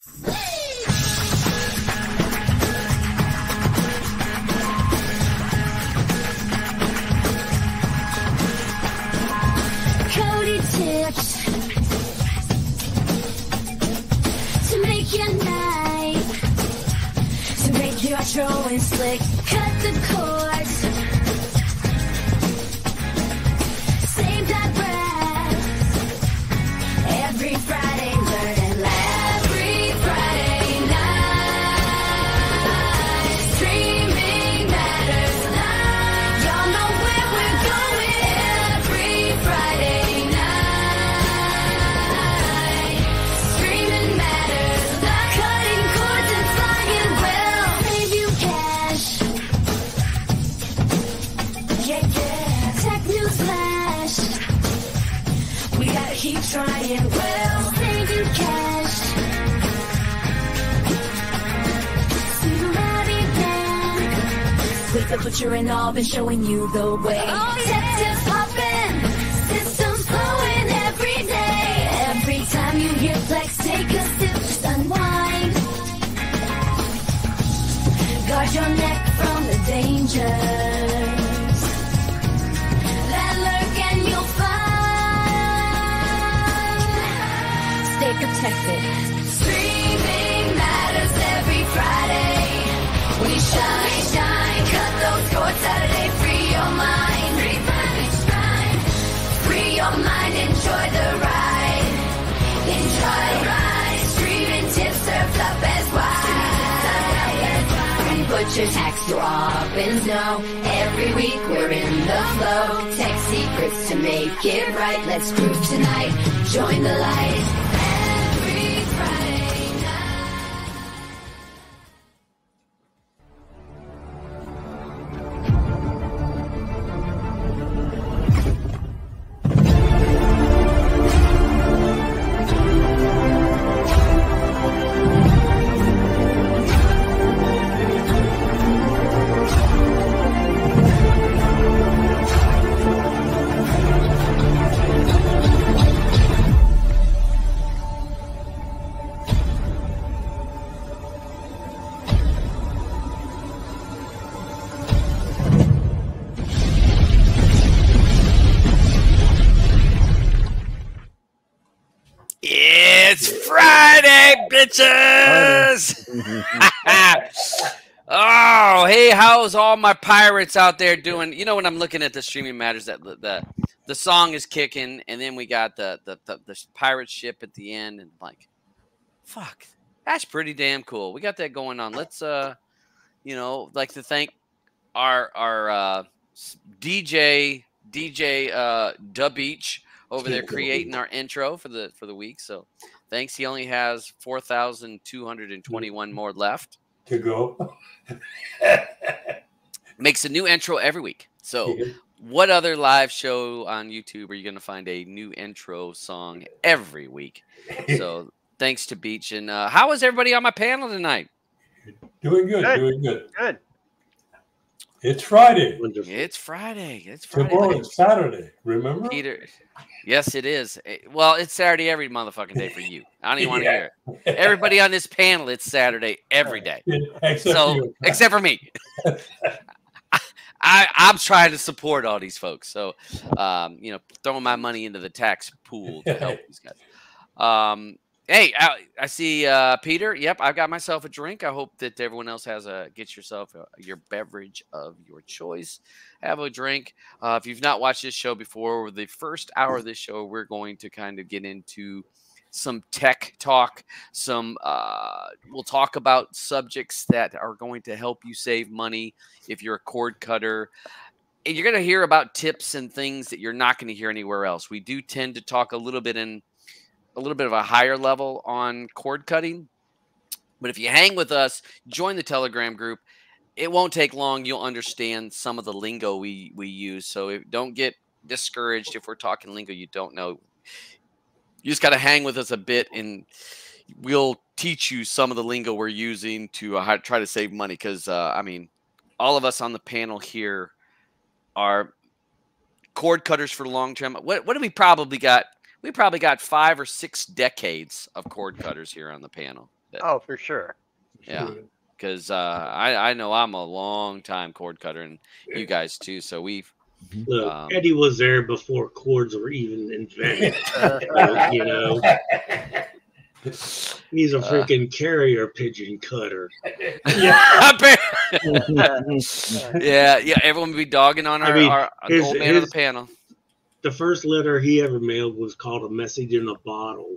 Kodi tips to make your night, to make your outro and slick. Cut the cords, save that breath. Every Friday, learn and laugh. Every Friday night, streaming matters now. Y'all know where we're going. Every Friday night, streaming matters now. Cutting cords and flying will save you cash. Yeah, yeah. Tech news flash. We gotta keep trying. We'll save you cash. See the ready then. With the butcher and all, been showing you the way. Tech tips poppin', systems flowing every day. Every time you hear flex, take a sip, just unwind. Guard your neck from the dangers that lurk and you'll find. Stay protected. Streaming matters every Friday. We shine, shine, cut those cords Saturday. Free your mind. Free Friday shine. Free your mind, enjoy the ride. Enjoy the ride. Streaming tips served up as wide. From butchers, hacks to opens, no. Every week we're in the flow. Tech secrets to make it right. Let's groove tonight. Join the light. Every Friday night. It's Friday, bitches! Oh, hey, how's all my pirates out there doing? You know, when I'm looking at the streaming matters, that the song is kicking, and then we got the pirate ship at the end, and like, fuck, that's pretty damn cool. We got that going on. Let's you know, like to thank our DJ Dub Beach over there creating our intro for the week. So thanks. He only has 4,221 more left to go. Makes a new intro every week. So what other live show on YouTube are you going to find a new intro song every week? So thanks to Beach. And how is everybody on my panel tonight? Doing good. Doing good. Good. It's Friday. It's Friday. It's Friday. Tomorrow is Saturday. Remember? Peter. Yes, it is. Well, it's Saturday every motherfucking day for you. I don't even want to hear it. Everybody on this panel, it's Saturday every day. Except for me. I'm trying to support all these folks. So, you know, throwing my money into the tax pool to help these guys. Hey, I see Peter. Yep, I've got myself a drink. I hope that everyone else has get yourself your beverage of your choice. Have a drink. If you've not watched this show before, the first hour of this show, we're going to kind of get into some tech talk. We'll talk about subjects that are going to help you save money if you're a cord cutter. And you're going to hear about tips and things that you're not going to hear anywhere else. We do tend to talk a little bit of a higher level on cord cutting. But if you hang with us, join the Telegram group. It won't take long. You'll understand some of the lingo we use. So don't get discouraged if we're talking lingo you don't know. You just got to hang with us a bit, and we'll teach you some of the lingo we're using to try to save money. Because, I mean, all of us on the panel here are cord cutters for long term. What do we probably got? We probably got 5 or 6 decades of cord cutters here on the panel. Oh, for sure. Yeah, because I know I'm a long time cord cutter, and you guys too. So we've Look, Eddie was there before cords were even invented. You know, he's a freaking carrier pigeon cutter. yeah, yeah. Everyone would be dogging on our, our old man on the panel. The first letter he ever mailed was called a message in a bottle.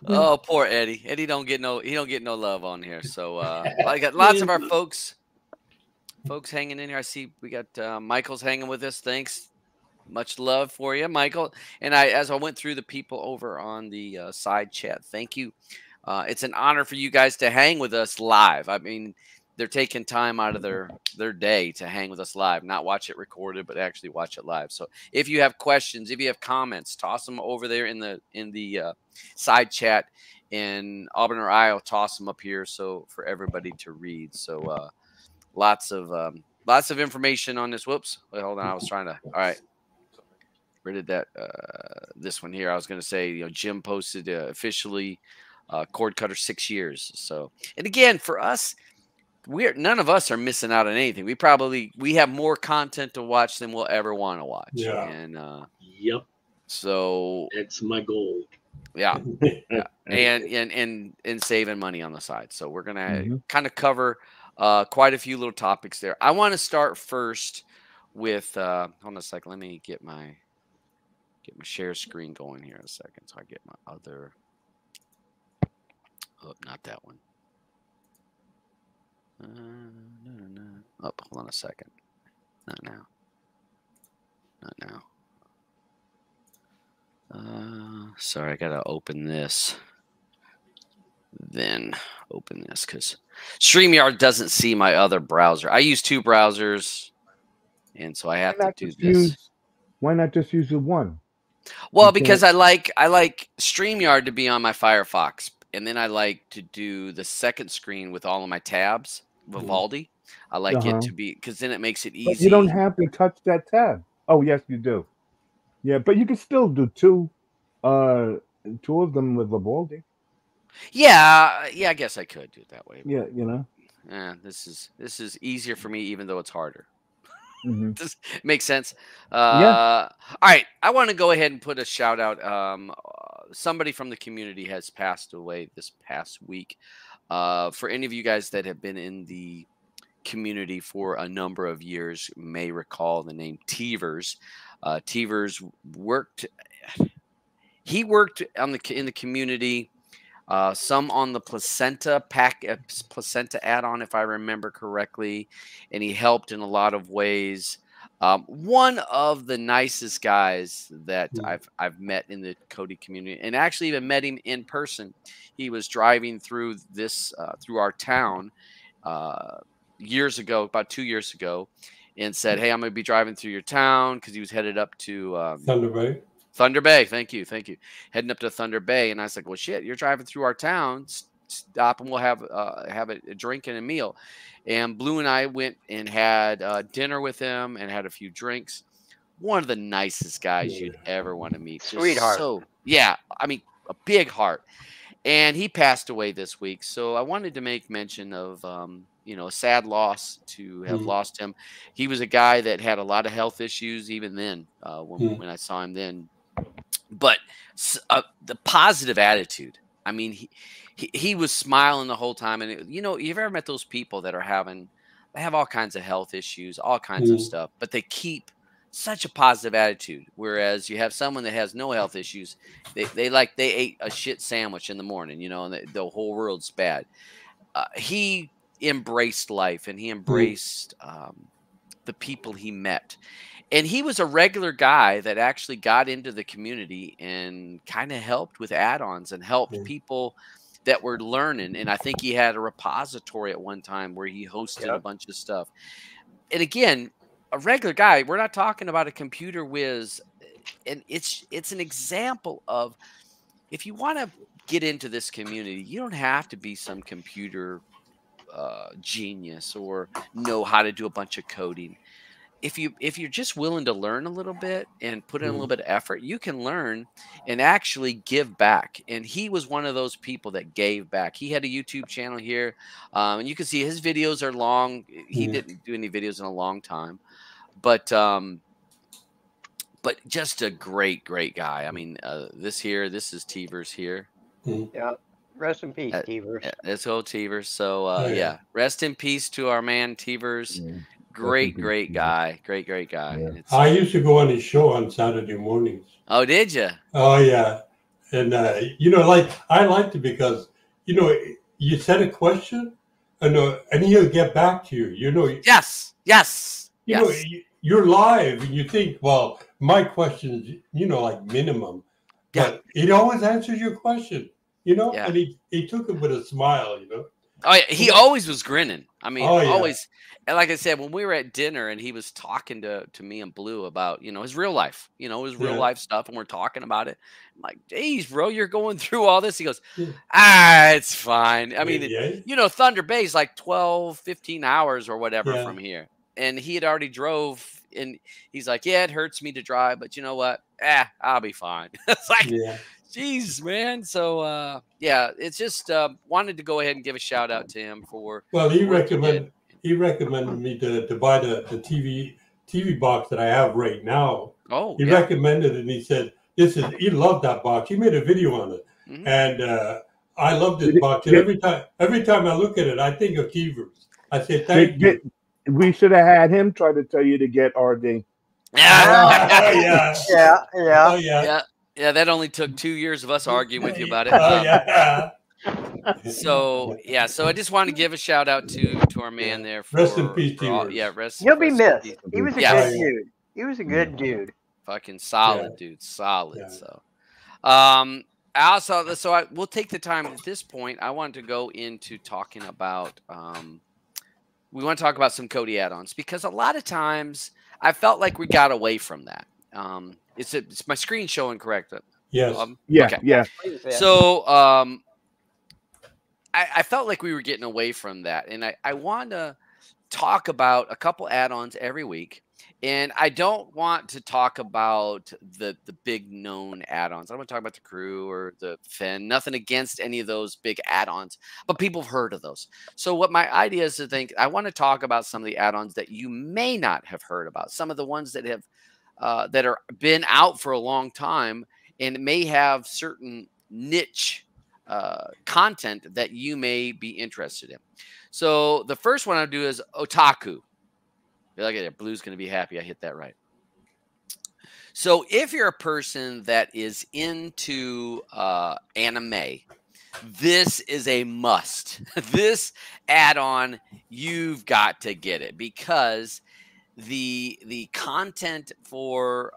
Oh, poor Eddie. Eddie don't get no love on here. So I got lots of our folks hanging in here. I see we got Michael's hanging with us. Thanks. Much love for you, Michael. And as I went through the people over on the side chat, thank you. It's an honor for you guys to hang with us live. I mean, they're taking time out of their day to hang with us live, not watch it recorded, but actually watch it live. So if you have questions, if you have comments, toss them over there in the side chat in Auburn or Iowa. Toss them up here so for everybody to read. So lots of information on this. Whoops, wait, hold on. I was trying to. All right, where did that? This one here. I was going to say, Jim posted officially cord cutter 6 years. So, and again, for us, none of us are missing out on anything. We have more content to watch than we'll ever want to watch. Yeah. And Yep. So that's my goal. Yeah. Yeah. And saving money on the side. So we're gonna kind of cover quite a few little topics there. I want to start first with hold on a second. Let me get my share screen going here in a second. So I get my other not that one. Oh, hold on a second. Not now. Not now. Sorry, I gotta open this. Then open this because StreamYard doesn't see my other browser. I use two browsers, and so I have to do this. Why not just use the one? Well, because I like StreamYard to be on my Firefox, and then I like to do the second screen with all of my tabs. Vivaldi. I like it to be because then it makes it easy. But you don't have to touch that tab. Oh, yes, you do. Yeah, but you can still do two of them with Vivaldi. Yeah, I guess I could do it that way. Yeah, Yeah, this is easier for me, even though it's harder. Mm-hmm. Does make sense? Yeah. All right, I want to go ahead and put a shout out. Somebody from the community has passed away this past week. For any of you guys that have been in the community for a number of years, may recall the name Teverz. Teverz worked. He worked in the community. Some on the placenta add-on, if I remember correctly, and he helped in a lot of ways. One of the nicest guys that I've met in the Kodi community, and actually even met him in person. He was driving through through our town years ago, about 2 years ago, and said, "Hey, I'm going to be driving through your town," because he was headed up to Thunder Bay. Thunder Bay, thank you. Heading up to Thunder Bay, and I was like, "Well, shit, you're driving through our town. Stop, and we'll have a drink and a meal." And Blue and I went and had dinner with him and had a few drinks. One of the nicest guys you'd ever want to meet. Sweetheart. So, yeah, I mean, a big heart. And he passed away this week. So I wanted to make mention of, a sad loss to have lost him. He was a guy that had a lot of health issues even then when I saw him then. But the positive attitude. I mean, he was smiling the whole time. And, you've ever met those people that they have all kinds of health issues, all kinds of stuff, but they keep such a positive attitude. Whereas you have someone that has no health issues, they ate a shit sandwich in the morning, and the whole world's bad. He embraced life, and he embraced the people he met. And he was a regular guy that actually got into the community and kind of helped with add-ons and helped people that were learning. And I think he had a repository at one time where he hosted a bunch of stuff. And again, a regular guy, we're not talking about a computer whiz. And it's an example of, if you want to get into this community, you don't have to be some computer genius or know how to do a bunch of coding. if you're just willing to learn a little bit and put in a little bit of effort, you can learn and actually give back. And he was one of those people that gave back. He had a YouTube channel here, and you can see his videos are long. He didn't do any videos in a long time, but just a great guy. I mean, this is Teverz here. Yeah. Rest in peace, Teverz. Let's go, Teverz. So yeah, rest in peace to our man Teverz. Great guy. Great guy. Yeah. I used to go on his show on Saturday mornings. Oh, did you? Oh, yeah. And, you know, like, I liked it because, you know, you said a question and he'll get back to you, you know. Yes. You know, you're live and you think, well, my question is, you know, like minimum. But it always answers your question, you know. And he took it with a smile, you know. Oh, yeah. He always was grinning. I mean, always. And like I said, when we were at dinner and he was talking to me and Blue about, you know, his real life, his real life stuff, and we're talking about it. I'm like, geez, bro, you're going through all this. He goes, it's fine. I mean, you know, Thunder Bay is like 12, 15 hours or whatever from here. And he had already drove, and he's like, yeah, it hurts me to drive, but you know what? I'll be fine. It's like, geez, man. So, yeah, it's just wanted to go ahead and give a shout out to him for. Well, he recommended me to buy the TV box that I have right now. Oh, he recommended it, and he said, he loved that box. He made a video on it. And I love this box. And every time I look at it, I think of Teverz. I say, thank you. We should have had him try to tell you to get RD. Yeah, that only took 2 years of us arguing with you about it. So I just wanted to give a shout out to our man there. Rest in peace, Teverz. He'll be missed. He was a good dude. He was a good dude. Fucking solid dude, solid. So, we'll take the time at this point. I wanted to go into talking about. We want to talk about some Kodi add-ons because a lot of times I felt like we got away from that. It's my screen showing correct? Yes. Yeah. So I felt like we were getting away from that, and I want to talk about a couple add-ons every week. And I don't want to talk about the big known add-ons. I don't want to talk about the crew or the Finn. Nothing against any of those big add-ons, but people have heard of those. So what my idea is to think, I want to talk about some of the add-ons that you may not have heard about. Some of the ones that have that are been out for a long time and may have certain niche content that you may be interested in. So the first one I'll do is otaku. Look at it. Blue's going to be happy I hit that right. So if you're a person that is into anime, this is a must. This add-on, you've got to get it because the content for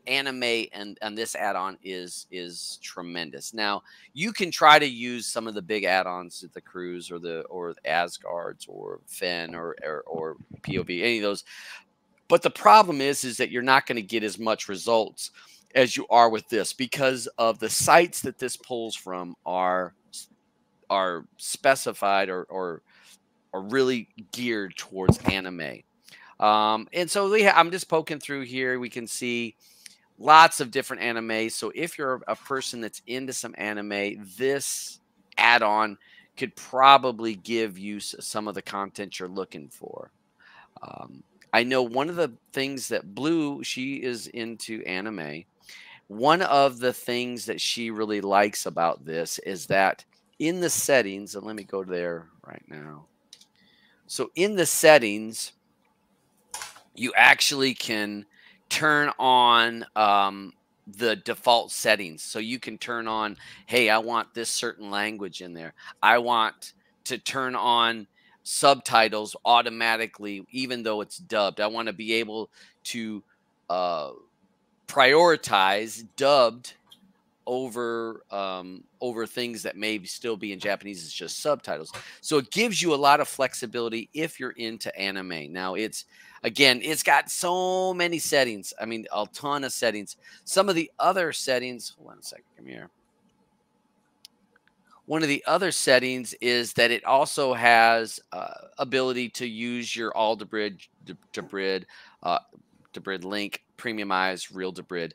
anime and this add-on is tremendous. Now you can try to use some of the big add-ons at the Cruise or the Asgards or Finn or POV, any of those, but the problem is that you're not going to get as much results as you are with this because of the sites that this pulls from are specified or really geared towards anime. And so I'm just poking through here. We can see lots of different anime. So if you're a person that's into some anime, this add-on could probably give you some of the content you're looking for. I know one of the things that Blue, she is into anime. One of the things that she really likes about this is that in the settings, and let me go there right now. So in the settings, you actually can turn on the default settings. So you can turn on, hey, I want this certain language in there. I want to turn on subtitles automatically, even though it's dubbed. I want to be able to prioritize dubbed over things that may still be in Japanese. It's just subtitles. So it gives you a lot of flexibility if you're into anime. Now it's got so many settings. I mean, a ton of settings. Some of the other settings, hold on a second, come here. one of the other settings is that it also has ability to use your all Debrid link, premiumize, real Debrid.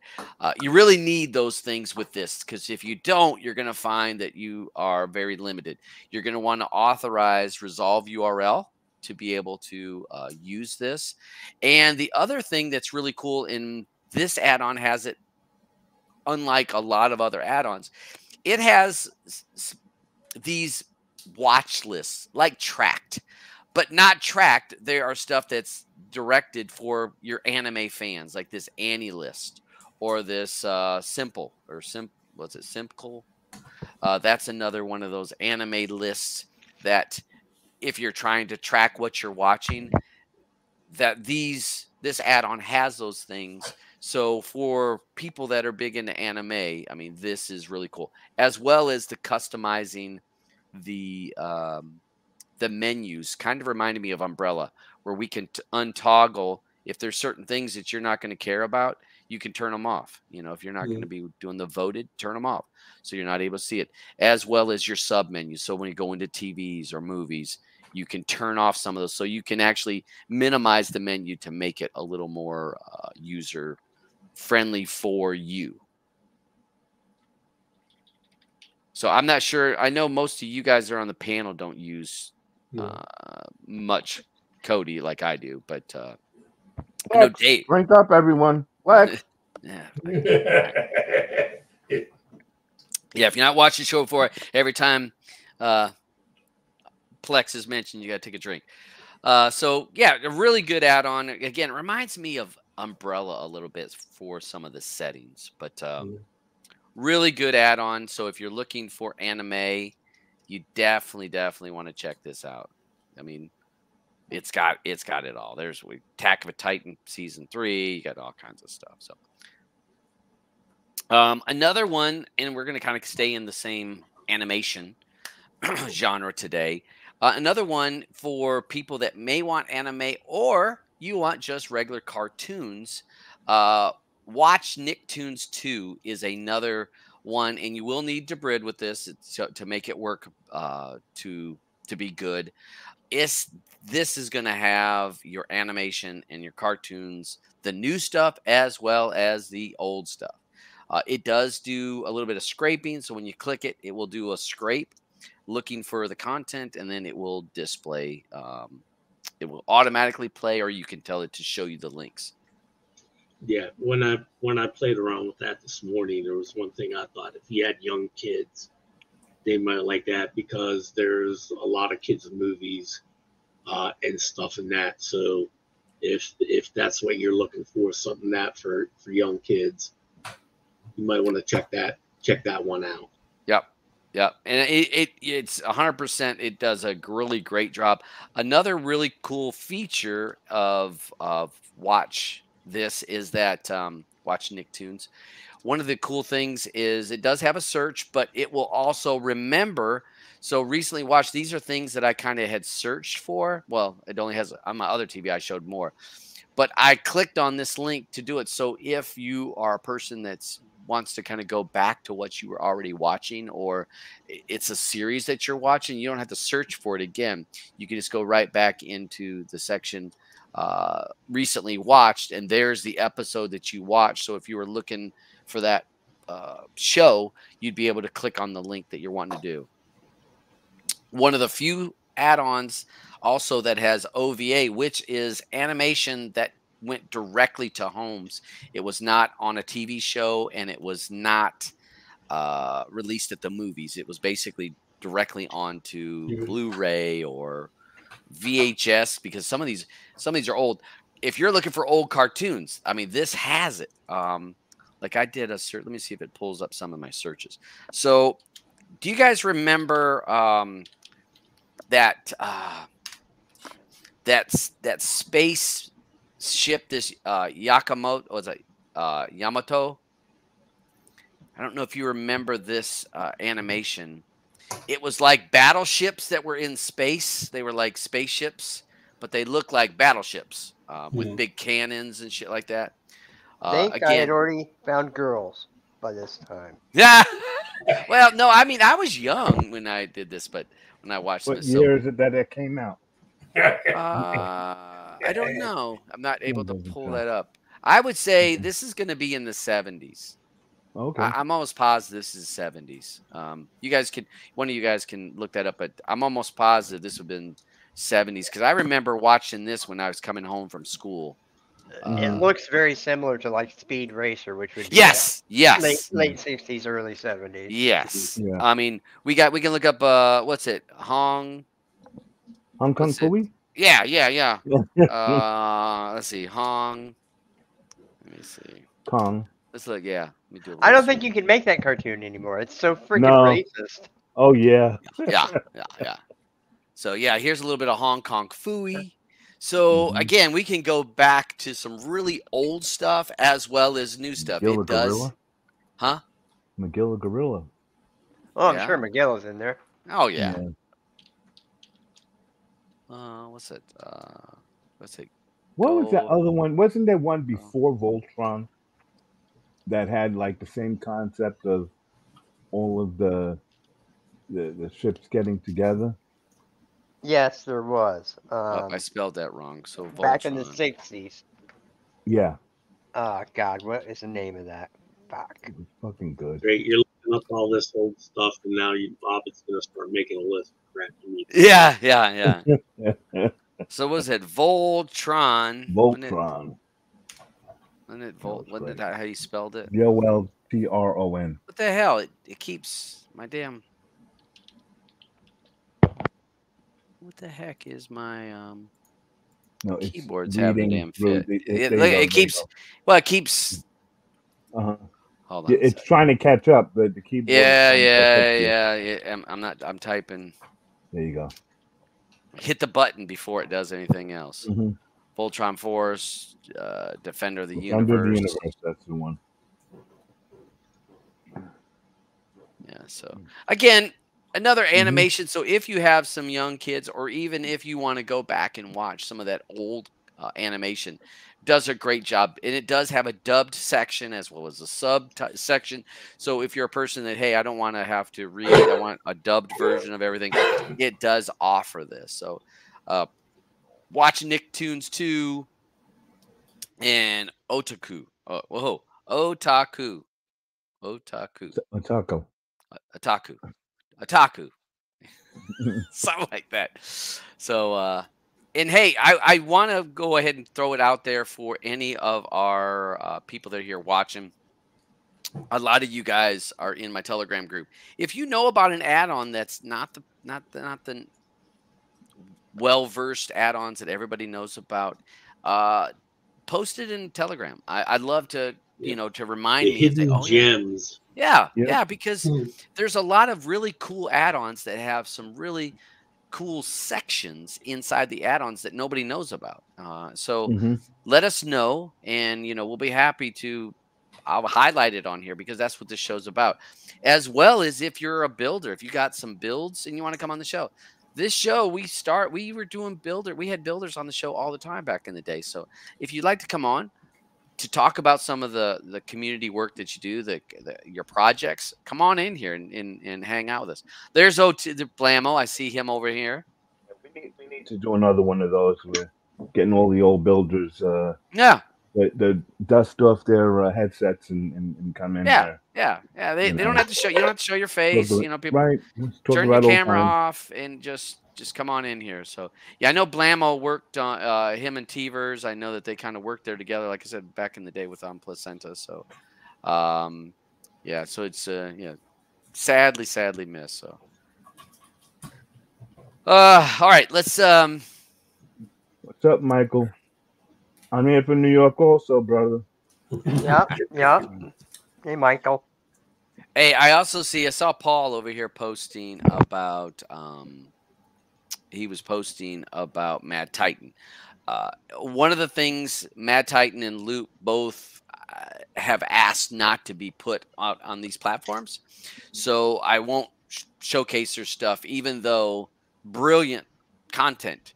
You really need those things with this, because if you don't, you're going to find that you are very limited. You're going to want to authorize resolve URL to be able to use this. And the other thing that's really cool in this add-on has it, unlike a lot of other add-ons, it has these watch lists, like Tracked, but not Tracked. There are stuff that's directed for your anime fans, like this Annie list or this Simple or what's it, Simple? That's another one of those anime lists that if you're trying to track what you're watching, that this add-on has those things. So for people that are big into anime, I mean, this is really cool, as well as the customizing the menus. Kind of reminded me of Umbrella, where we can untoggle if there's certain things that you're not going to care about, you can turn them off. You know, if you're not going to be doing the voted, turn them off, so you're not able to see it, as well as your sub menus. So when you go into TVs or movies, you can turn off some of those, so you can actually minimize the menu to make it a little more user friendly for you. So I'm not sure. I know most of you guys are on the panel don't use much Kodi like I do, but I know Dave. Drink up, everyone. What? Yeah. Yeah, if you're not watching the show before, every time Plex is mentioned, you got to take a drink. So, yeah, a really good add-on. Again, it reminds me of Umbrella a little bit for some of the settings, but really good add-on. So if you're looking for anime, you definitely want to check this out. I mean, it's got it all. There's Attack of a Titan season 3. You got all kinds of stuff. So another one, and we're going to kind of stay in the same animation genre today. Another one for people that may want anime or you want just regular cartoons. Watch Nicktoons 2 is another one, and you will need Debrid with this to make it work to be good. This is going to have your animation and your cartoons, the new stuff as well as the old stuff. It does do a little bit of scraping, so when you click it, it will do a scrape looking for the content, and then it will display. It will automatically play, or you can tell it to show you the links. Yeah, when I played around with that this morning, there was one thing I thought: if you had young kids, they might like that, because there's a lot of kids movies and stuff in that. So if that's what you're looking for, something that for young kids, you might want to check that one out. Yep, and it's 100%. It does a really great job. Another really cool feature of Watch this is that Watch Nicktoons. One of the cool things is it does have a search, but it will also remember. So recently watched, these are things that I kind of had searched for. Well, it only has on my other TV, I showed more, but I clicked on this link to do it. So if you are a person that's wants to kind of go back to what you were already watching, or it's a series that you're watching, you don't have to search for it again. You can just go right back into the section recently watched, and there's the episode that you watched. So if you were looking for that show, you'd be able to click on the link that you're wanting to do. One of the few add-ons also that has OVA, which is animation that went directly to homes. It was not on a TV show, and it was not released at the movies. It was basically directly onto Blu-ray or VHS, because some of these are old. If you're looking for old cartoons, I mean, this has it. Like I did a search. Let me see if it pulls up some of my searches. So do you guys remember that space ship, this Yamato? I don't know if you remember this animation. It was like battleships that were in space. They were like spaceships, but they looked like battleships with big cannons and shit like that. I think I had already found girls by this time. Yeah. Well, no, I mean, I was young when I did this, but when I watched What this, year is it that it came out? I don't know. I'm not able to doesn't pull tell. that up. I would say Okay. this is going to be in the 70s. Okay. I'm almost positive this is 70s. You guys can, one of you guys can look that up, but I'm almost positive this would have been 70s because I remember watching this when I was coming home from school. It looks very similar to like Speed Racer, which would be yes, late 60s, early 70s. yes. Yeah. I mean, we can look up what's it, Hong Kong Phooey? Yeah. Let's see, Hong. Let me see. Kong. Let's look. Yeah, let me do it. I don't think you can make that cartoon anymore. It's so freaking racist. Oh yeah. Yeah. So yeah, here's a little bit of Hong Kong Phooey. So again, we can go back to some really old stuff as well as new stuff. McGill It does, Gorilla? huh? McGill Gorilla. Oh, I'm sure Miguel is in there. Oh yeah. What's it? What was that other one? Wasn't there one before Voltron that had like the same concept of all of the ships getting together? Yes, there was. I spelled that wrong. So back in the Voltron. 60s. Yeah. Oh God, what is the name of that? Fuck. It was fucking good. Great, you're looking up all this old stuff, and now Bob is going to start making a list of crap you need. Yeah. So was it Voltron? Voltron. Wasn't that how you spelled it? Voltron. What the hell? It keeps my damn. What the heck is my No, keyboard's having a damn fit? It keeps. Well, it keeps. Uh-huh. Hold on. Yeah, it's trying to catch up, but the keyboard. Yeah. I'm typing. There you go. Hit the button before it does anything else. Mm-hmm. Voltron Force, Defender of the Defender of the Universe. That's the one. Yeah. So again, another animation. So if you have some young kids, or even if you want to go back and watch some of that old animation, does a great job, and it does have a dubbed section as well as a sub section. So if you're a person that, hey, I don't want to have to read, I want a dubbed version of everything, it does offer this. So watch Nicktoons 2 and Otaku. Otaku. Something like that. So and hey, I want to go ahead and throw it out there for any of our people that are here watching. A lot of you guys are in my Telegram group. If you know about an add-on that's not the well-versed add-ons that everybody knows about, post it in Telegram. I'd love to, to remind me. Hidden gems. Yeah, because there's a lot of really cool add-ons that have some really cool sections inside the add-ons that nobody knows about. So let us know, and we'll be happy to. I'll highlight it on here because that's what this show's about. As well as if you're a builder, if you got some builds and you want to come on the show. This show we were doing we had builders on the show all the time back in the day. So if you'd like to come on to talk about some of the community work that you do, your projects, come on in here and hang out with us. There's the Blammo. I see him over here. We need to do another one of those. We're getting all the old builders. The dust off their headsets and come in there. Yeah. They don't have to show. You don't have to show your face. People right. Turn your camera off and just come on in here. So yeah, I know Blammo worked on him and Teverz. I know that they kind of worked there together, like I said back in the day with Placenta. So yeah. So it's sadly missed. So all right, let's What's up, Michael? I'm here from New York also, brother. Yeah. Hey, Michael. Hey, I saw Paul over here posting about he was posting about Mad Titan. One of the things Mad Titan and Loop both have asked not to be put out on these platforms. So I won't showcase their stuff, even though brilliant content.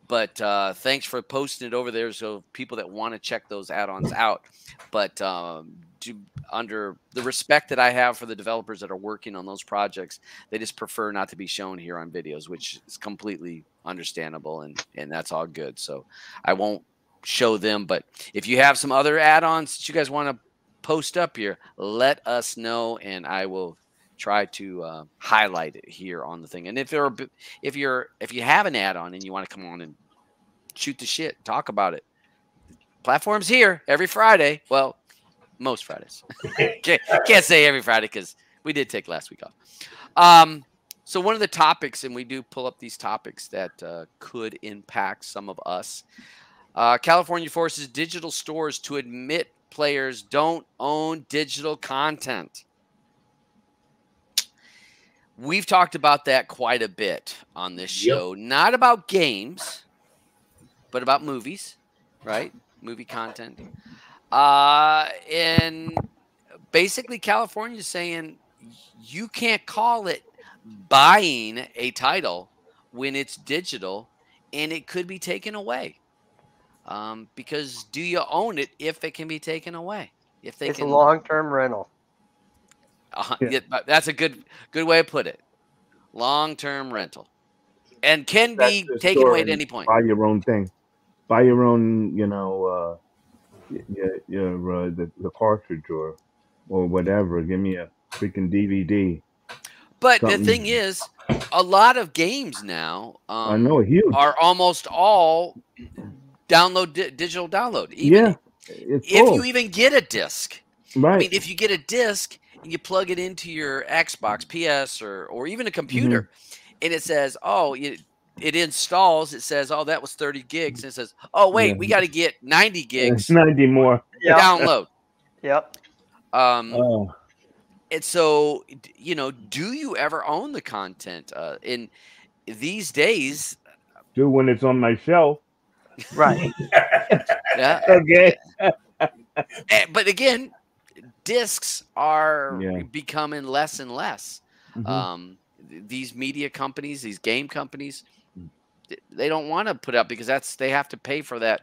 But thanks for posting it over there, so people that want to check those add-ons out. But under the respect that I have for the developers that are working on those projects, they just prefer not to be shown here on videos, which is completely understandable, and that's all good. So I won't show them. But if you have some other add-ons that you guys want to post up here, let us know, and I will try to highlight it here on the thing. And if you have an add-on and you want to come on and shoot the shit, talk about it, platform's here every Friday. Well, most Fridays. Can't say every Friday because we did take last week off. So one of the topics, and we do pull up these topics that could impact some of us. California forces digital stores to admit players don't own digital content. We've talked about that quite a bit on this show. Not about games, but about movies, right? Movie content. And basically California is saying you can't call it buying a title when it's digital and it could be taken away. Because do you own it if it can be taken away? If they it's can, a long-term rental. That's a good way to put it. Long-term rental, and can be taken away at any point. Buy your own thing. Buy your own, you know, the cartridge or whatever. Give me a freaking DVD. But the thing is, a lot of games now, I know, huge, are almost all digital download. Even if you even get a disc, right? I mean, if you get a disc and you plug it into your Xbox, PS, or even a computer, and it says, oh, it installs, it says, oh, that was 30 gigs. And it says, oh, wait, we got to get 90 gigs. 90 more. Download. Yep. And so, you know, do you ever own the content? In these days. Do when it's on my shelf. Right. Yeah. Okay. But again, discs are becoming less and less. These media companies, these game companies, they don't want to put up because they have to pay for that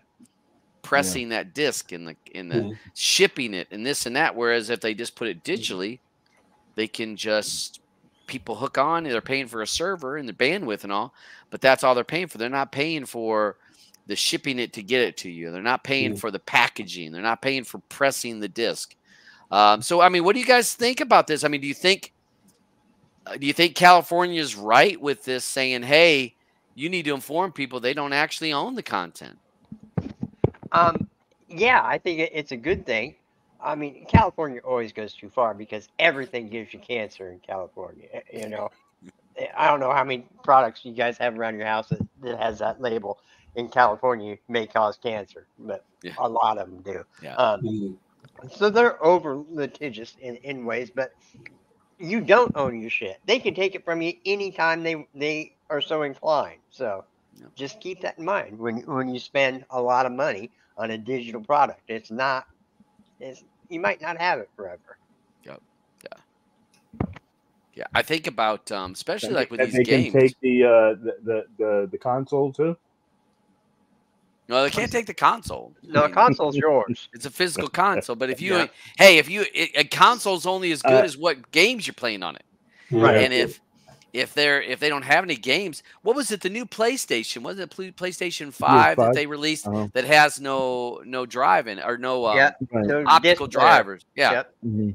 pressing that disc and the shipping it and this and that. Whereas if they just put it digitally, they can just people hook on and they're paying for a server and the bandwidth and all, but that's all they're paying for. They're not paying for the shipping it to get it to you. They're not paying for the packaging. They're not paying for pressing the disc. So, I mean, what do you guys think about this? I mean, do you think California is right with this saying, hey, you need to inform people they don't actually own the content? Yeah, I think it's a good thing. I mean, California always goes too far because everything gives you cancer in California. You know, I don't know how many products you guys have around your house that has that label. In California, may cause cancer, but a lot of them do. Yeah. So they're over litigious in ways, but you don't own your shit. They can take it from you anytime they are so inclined. So just keep that in mind when you spend a lot of money on a digital product. You might not have it forever. Yep. Yeah. I think about especially like with these games. They can take the console too. No, they can't take the console. No, the console's yours. It's a physical console. But if you, a console's only as good as what games you're playing on it. Right. And if they don't have any games, what was it? The new PlayStation, wasn't it PlayStation 5 that they released that has no drive in or no optical drivers? Yeah,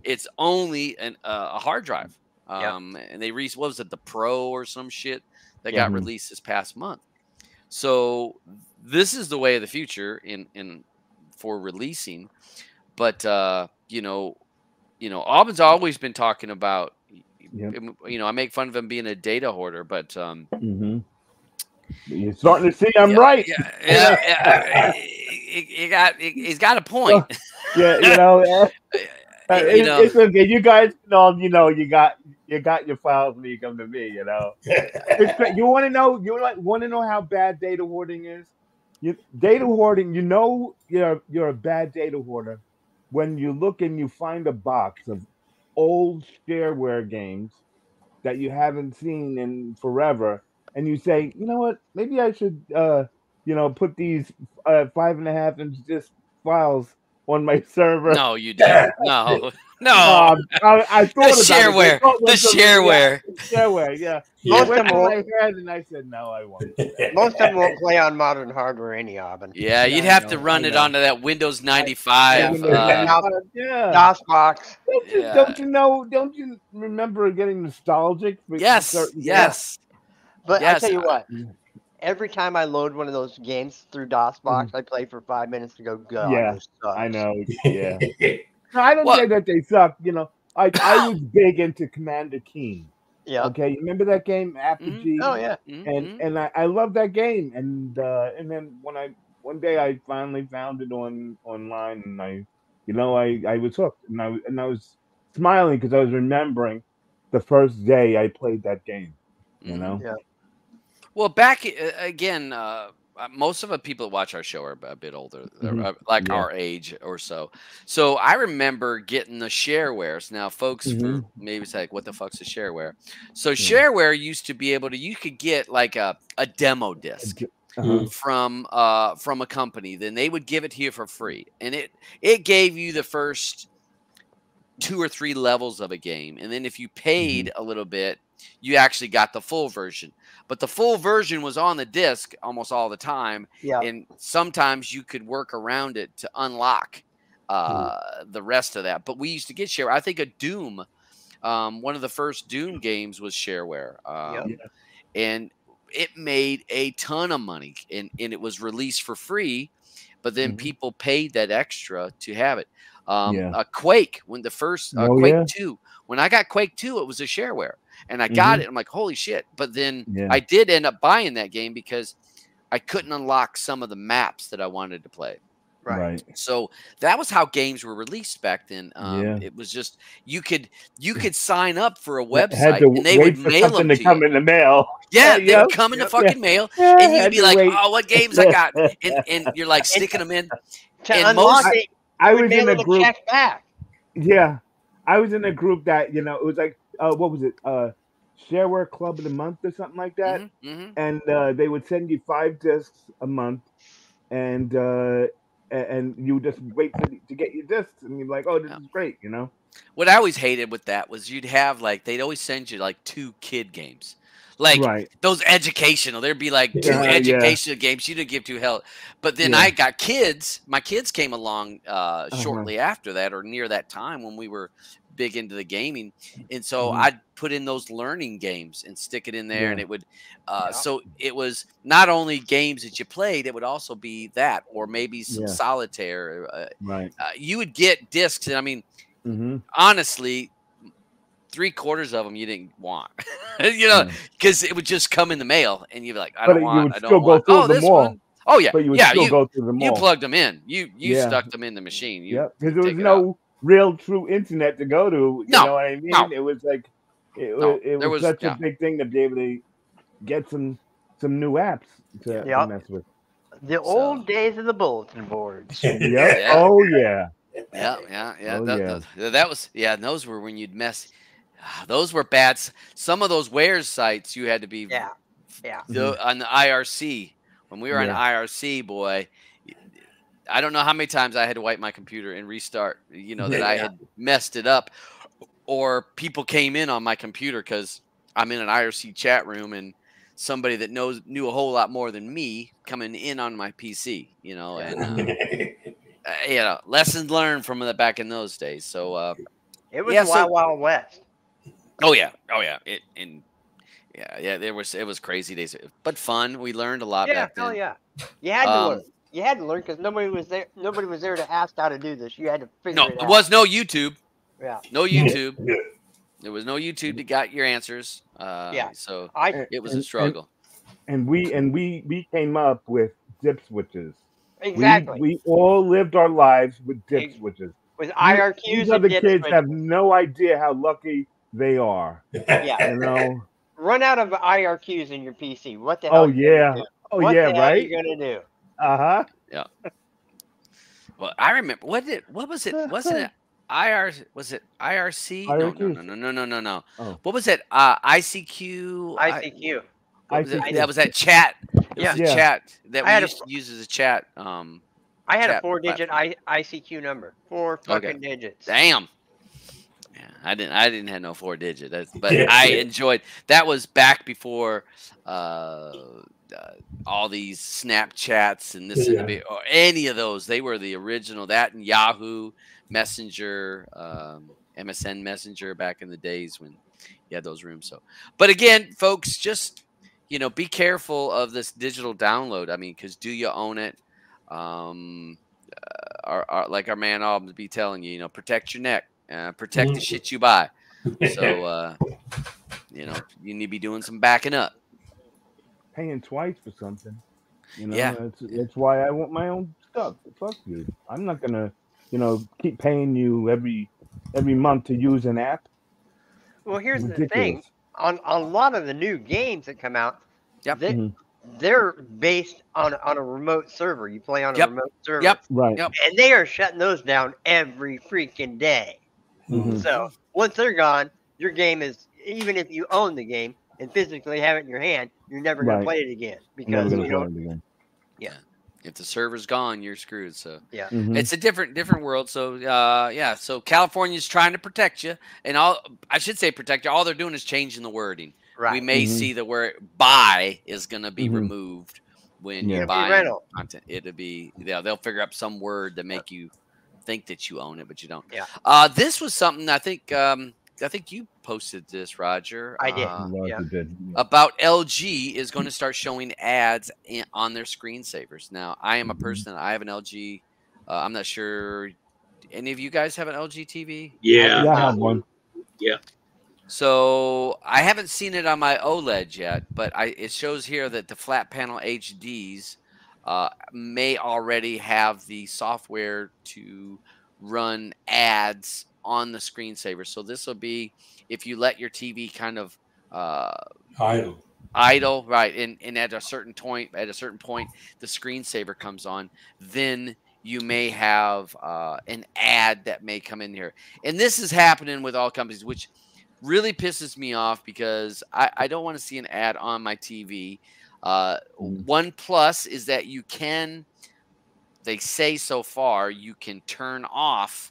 it's only a hard drive. And they what was it, the Pro or some shit that got released this past month. So this is the way of the future for releasing. But Auburn's always been talking about. I make fun of him being a data hoarder, but you're starting to see I'm right. He's got a point. It's okay. You guys know, you got your files when you come to me. You want to know? Want to know how bad data hoarding is? Data hoarding. You're a bad data hoarder when you look and you find a box of old shareware games that you haven't seen in forever, and you say, you know what? Maybe I should, put these 5.5-inch disc files on my server. No, you didn't. No, no. I thought about shareware. The shareware. Shareware, yeah. Most It went of them through my won't. head, and I said, no, I won't. Most of them won't play on modern hardware anyhow. But Yeah, you'd have to run it onto that Windows 95. DOS box. Don't you know? Don't you remember getting nostalgic? Yes, yes. But yes. I tell you what, every time I load one of those games through DOS box, I play for 5 minutes to go. God, yeah, this sucks. I know. Yeah. No, I don't say that they suck. You know, I was big into Commander Keen. Yeah. Okay, you remember that game, Apogee? Oh yeah. And I love that game. And then one day I finally found it online, and I was hooked, and I was smiling because I was remembering the first day I played that game. You know. Yeah. Well, back again. Most of the people that watch our show are a bit older, like our age or so. So I remember getting the sharewares. Now, folks, for maybe it's like, what the fuck's a shareware? So shareware used to be able to, you could get like a demo disc from a company. Then they would give it to you for free, and it gave you the first 2 or 3 levels of a game, and then if you paid a little bit, you actually got the full version. But the full version was on the disc almost all the time. Yeah. And sometimes you could work around it to unlock the rest of that. But we used to get shareware. I think a Doom, one of the first Doom games was shareware. And it made a ton of money. And it was released for free. But then people paid that extra to have it. A Quake, when the first Quake 2, when I got Quake 2, it was a shareware. And I got it. I'm like, holy shit. But then I did end up buying that game because I couldn't unlock some of the maps that I wanted to play. Right. So that was how games were released back then. It was just you could sign up for a website and they would mail them to come in the mail. Yeah, they would come in the fucking mail, and you'd be like, "Oh, what games I got?" And you're like sticking them in. To unlock it, I was in a group. Check back. Yeah, I was in a group that it was like what was it? Shareware Club of the Month or something like that. And they would send you 5 discs a month, and you just wait to get your discs, and you're like, oh, this is great, you know. What I always hated with that was you'd have they'd always send you 2 kid games. Those educational, there'd be 2 educational games. You didn't give 2 hell. But then I got kids. My kids came along shortly after that, or near that time, when we were big into the gaming, and so I'd put in those learning games and stick it in there, and it would so it was not only games that you played, it would also be that, or maybe some solitaire. You would get discs, and I mean, honestly, 3/4 of them you didn't want, because it would just come in the mail, and you'd be like, I don't want. Oh, this one. Oh yeah, but you would still go through them all. You plugged them in. You stuck them in the machine. Because there was no real true internet to go to. You know what I mean? It was like it was such a big thing to be able to get some new apps to mess with. The old days of the bulletin boards. Oh yeah. That was those were when you'd mess. Those were bad. Some of those wares sites you had to be on the IRC. When we were on IRC, boy, I don't know how many times I had to wipe my computer and restart, that I had messed it up, or people came in on my computer because I'm in an IRC chat room and somebody that knew a whole lot more than me coming in on my PC, and lessons learned from back in those days. So it was Wild West. Oh yeah. It was crazy days, but fun. We learned a lot back then. You had to learn. You had to learn because nobody was there. Nobody was there to ask how to do this. You had to figure it out. There was no YouTube. Yeah. No YouTube. There was no YouTube to get your answers. So it was a struggle. And we came up with dip switches. Exactly. We all lived our lives with dip switches. With IRQs. These other kids have no idea how lucky they are. Yeah. Run out of IRQs in your PC. What the hell? Oh yeah. What the hell are you gonna do? Yeah. Well, I remember what was it? Wasn't it Was it IRC? No. Oh. What was it? ICQ. ICQ. That was that chat. It was a chat that we used to use as a chat. I I had a 4-digit ICQ number. 4 fucking digits. Damn. Yeah, I didn't have no 4-digit. But I enjoyed. That was back before all these Snapchats and this and the, or any of those. They were the original. That and Yahoo Messenger, MSN Messenger back in the days when you had those rooms. So, but again, folks, just be careful of this digital download. I mean, because do you own it? Like our man I'll be telling you, protect your neck, protect the shit you buy. So, you need to be doing some backing up. Paying twice for something. That's why I want my own stuff. Fuck you. I'm not gonna, keep paying you every month to use an app. Well, here's the thing. On a lot of the new games that come out, they're based on a remote server. You play on a remote server. Right. And they are shutting those down every freaking day. So once they're gone, your game is, even if you own the game and physically have it in your hand, you're never going to play it again. Because if the server's gone, you're screwed. So it's a different world. So so California's trying to protect you, and I should say protect you. All they're doing is changing the wording. Right. We may see the word "buy" is going to be removed when you buy content. It'll be they'll figure out some word to make you think that you own it, but you don't. This was something I think you posted this, Roger. I did. Roger did. About LG is going to start showing ads on their screensavers. Now, I am a person. I have an LG. I'm not sure. Any of you guys have an LG TV? Yeah, I have one. Yeah. So I haven't seen it on my OLED yet, but it shows here that the flat panel HDs may already have the software to run ads on the screensaver. So this will be if you let your TV kind of idle, right? And at a certain point, the screensaver comes on, then you may have an ad that may come in here. And this is happening with all companies, which really pisses me off because I don't want to see an ad on my TV. One plus is that you can, they say so far, you can turn off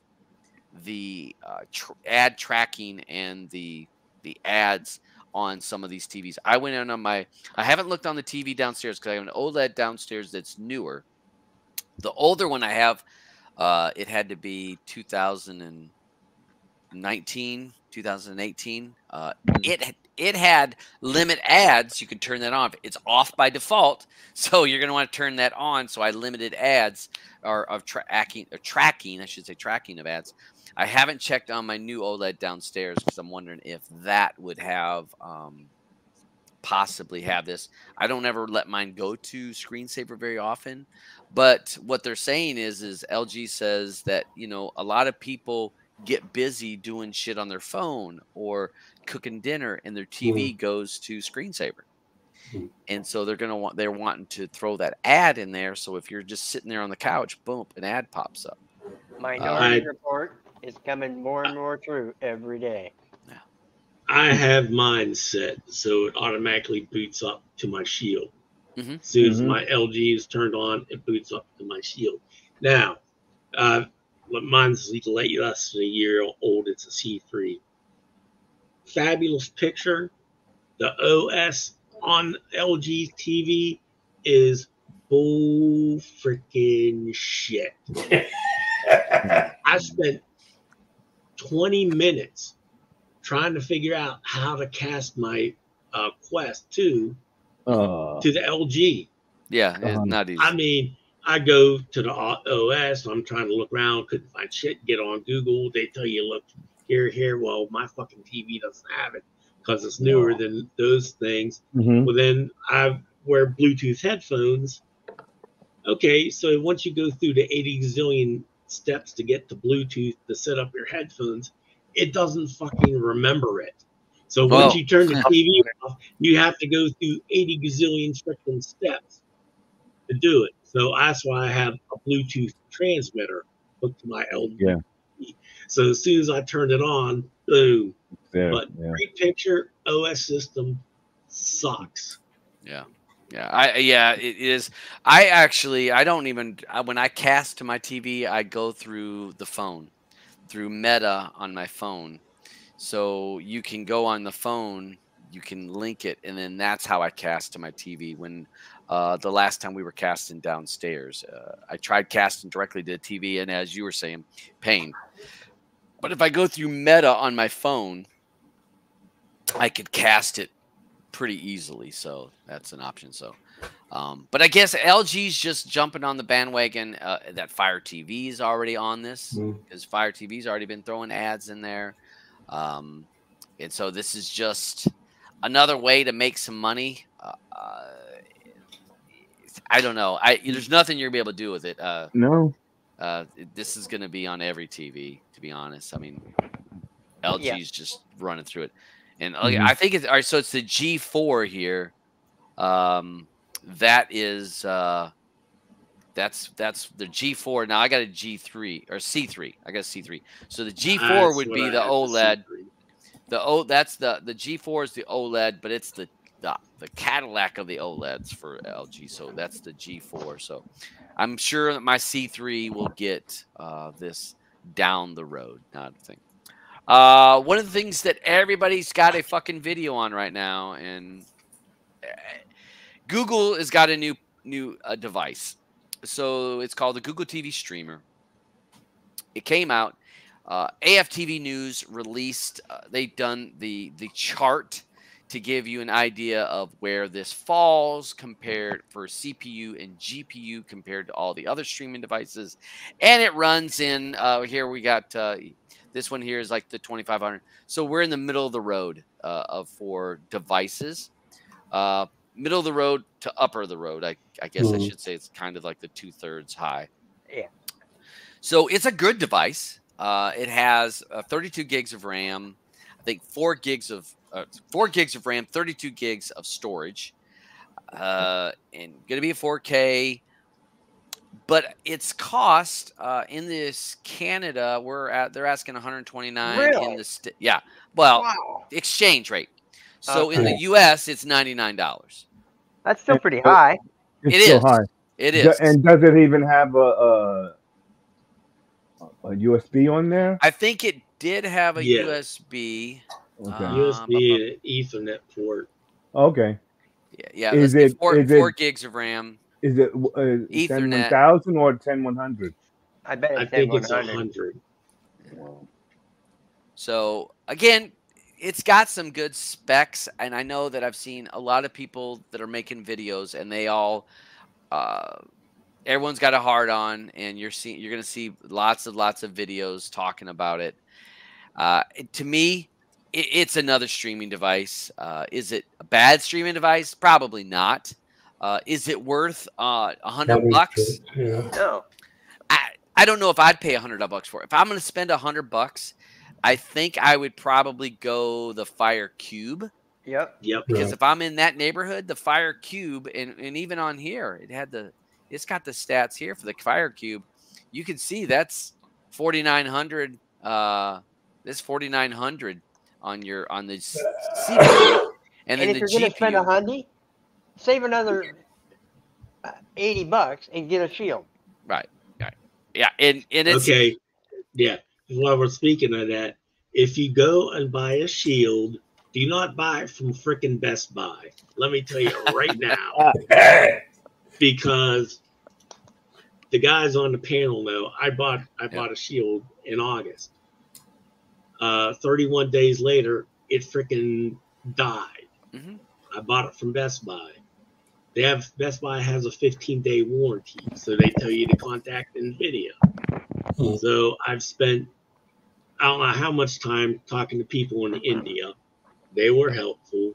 the ad tracking and the ads on some of these TVs. I went in on I haven't looked on the TV downstairs because I have an OLED downstairs that's newer. The older one I have, it had to be 2019, 2018. It had limit ads. You can turn that on. It's off by default, so you're going to want to turn that on. So I limited ads of tracking of ads. I haven't checked on my new OLED downstairs because I'm wondering if that would have possibly have this. I don't ever let mine go to screensaver very often, but what they're saying is LG says that a lot of people get busy doing shit on their phone or cooking dinner, and their TV goes to screensaver, and so they're wanting to throw that ad in there. So if you're just sitting there on the couch, boom, an ad pops up. Minority Report is coming more and more true every day. I have mine set so it automatically boots up to my Shield. As soon as my LG is turned on, it boots up to my Shield. Now, mine's less than a year old. It's a C3. Fabulous picture. The OS on LG TV is bull freaking shit. I spent 20 minutes trying to figure out how to cast my Quest 2 to the LG. Yeah, it's not easy. I mean, I go to the OS, I'm trying to look around, couldn't find shit, get on Google, they tell you, look, here. Well, my fucking TV doesn't have it because it's newer than those things. Well, then I wear Bluetooth headphones. Okay, so once you go through the 80 gazillion steps to get to Bluetooth to set up your headphones, it doesn't fucking remember it. So once you turn the TV off, you have to go through 80 gazillion freaking steps to do it. So that's why I have a Bluetooth transmitter hooked to my LG. Yeah. So as soon as I turned it on, boom. Great picture, OS system sucks. Yeah. Yeah, it is. I don't even when I cast to my TV, I go through the phone, through Meta on my phone. So you can go on the phone, you can link it, and then that's how I cast to my TV. When the last time we were casting downstairs, I tried casting directly to the TV, and as you were saying, pain. But if I go through Meta on my phone, I could cast it pretty easily, so that's an option. So but I guess LG's just jumping on the bandwagon that Fire TV's already on this, because Fire TV's already been throwing ads in there, and so this is just another way to make some money. I don't know. There's nothing you're gonna be able to do with it. No. This is gonna be on every TV, to be honest. I mean, LG's just running through it. And I think it's all right. So it's the G4 here. That is that's the G4. Now I got a G3 or C3. I got a C3. So the G4 would be the OLED. That's the G4 is the OLED, but it's the Cadillac of the OLEDs for LG. So that's the G4. So I'm sure that my C3 will get this down the road. Not a thing. One of the things that everybody's got a fucking video on right now, and Google has got a new device. So it's called the GoogleTv Streamer. It came out. AFTV News released. They've done the chart to give you an idea of where this falls compared for CPU and GPU compared to all the other streaming devices, and it runs in. Here we got. This one here is like the 2500. So we're in the middle of the road for devices. Middle of the road to upper of the road. I guess I should say it's kind of like the 2/3 high. Yeah. So it's a good device. It has 32 gigs of RAM. I think 4 gigs of RAM, 32 gigs of storage, and going to be a 4K. But its cost in this Canada, they're asking 129 really? in the exchange rate. So in the US, it's $99. That's still pretty high. It's still high. It is. And does it even have a USB on there? I think it did have a USB. Okay. USB and Ethernet port. Okay. Yeah. Is it 4 gigs of RAM? Is it Ethernet 10,000 or 10,100? I bet I think it's 100. So again, it's got some good specs, and I know that I've seen a lot of people that are making videos, and they all, everyone's got a hard on, and you're going to see lots of videos talking about it. To me, it's another streaming device. Is it a bad streaming device? Probably not. Is it worth $100? Yeah. No. I don't know if I'd pay $100 for it. If I'm going to spend $100, I think I would probably go the Fire Cube. Yep. Because if I'm in that neighborhood, the Fire Cube, and even on here, it's got the stats here for the Fire Cube. You can see that's 4,900. This 4,900 on the CPU, and then if the you're GPU. going to spend $100, save another $80 and get a shield. Right. Yeah, and it's okay. Yeah. While we're speaking of that, if you go and buy a shield, do not buy it from frickin' Best Buy. Let me tell you right now, because the guys on the panel know I bought a shield in August. 31 days later, it frickin' died. I bought it from Best Buy. Best Buy has a 15-day warranty, so they tell you to contact NVIDIA. So I've spent, I don't know how much time talking to people in India. They were helpful.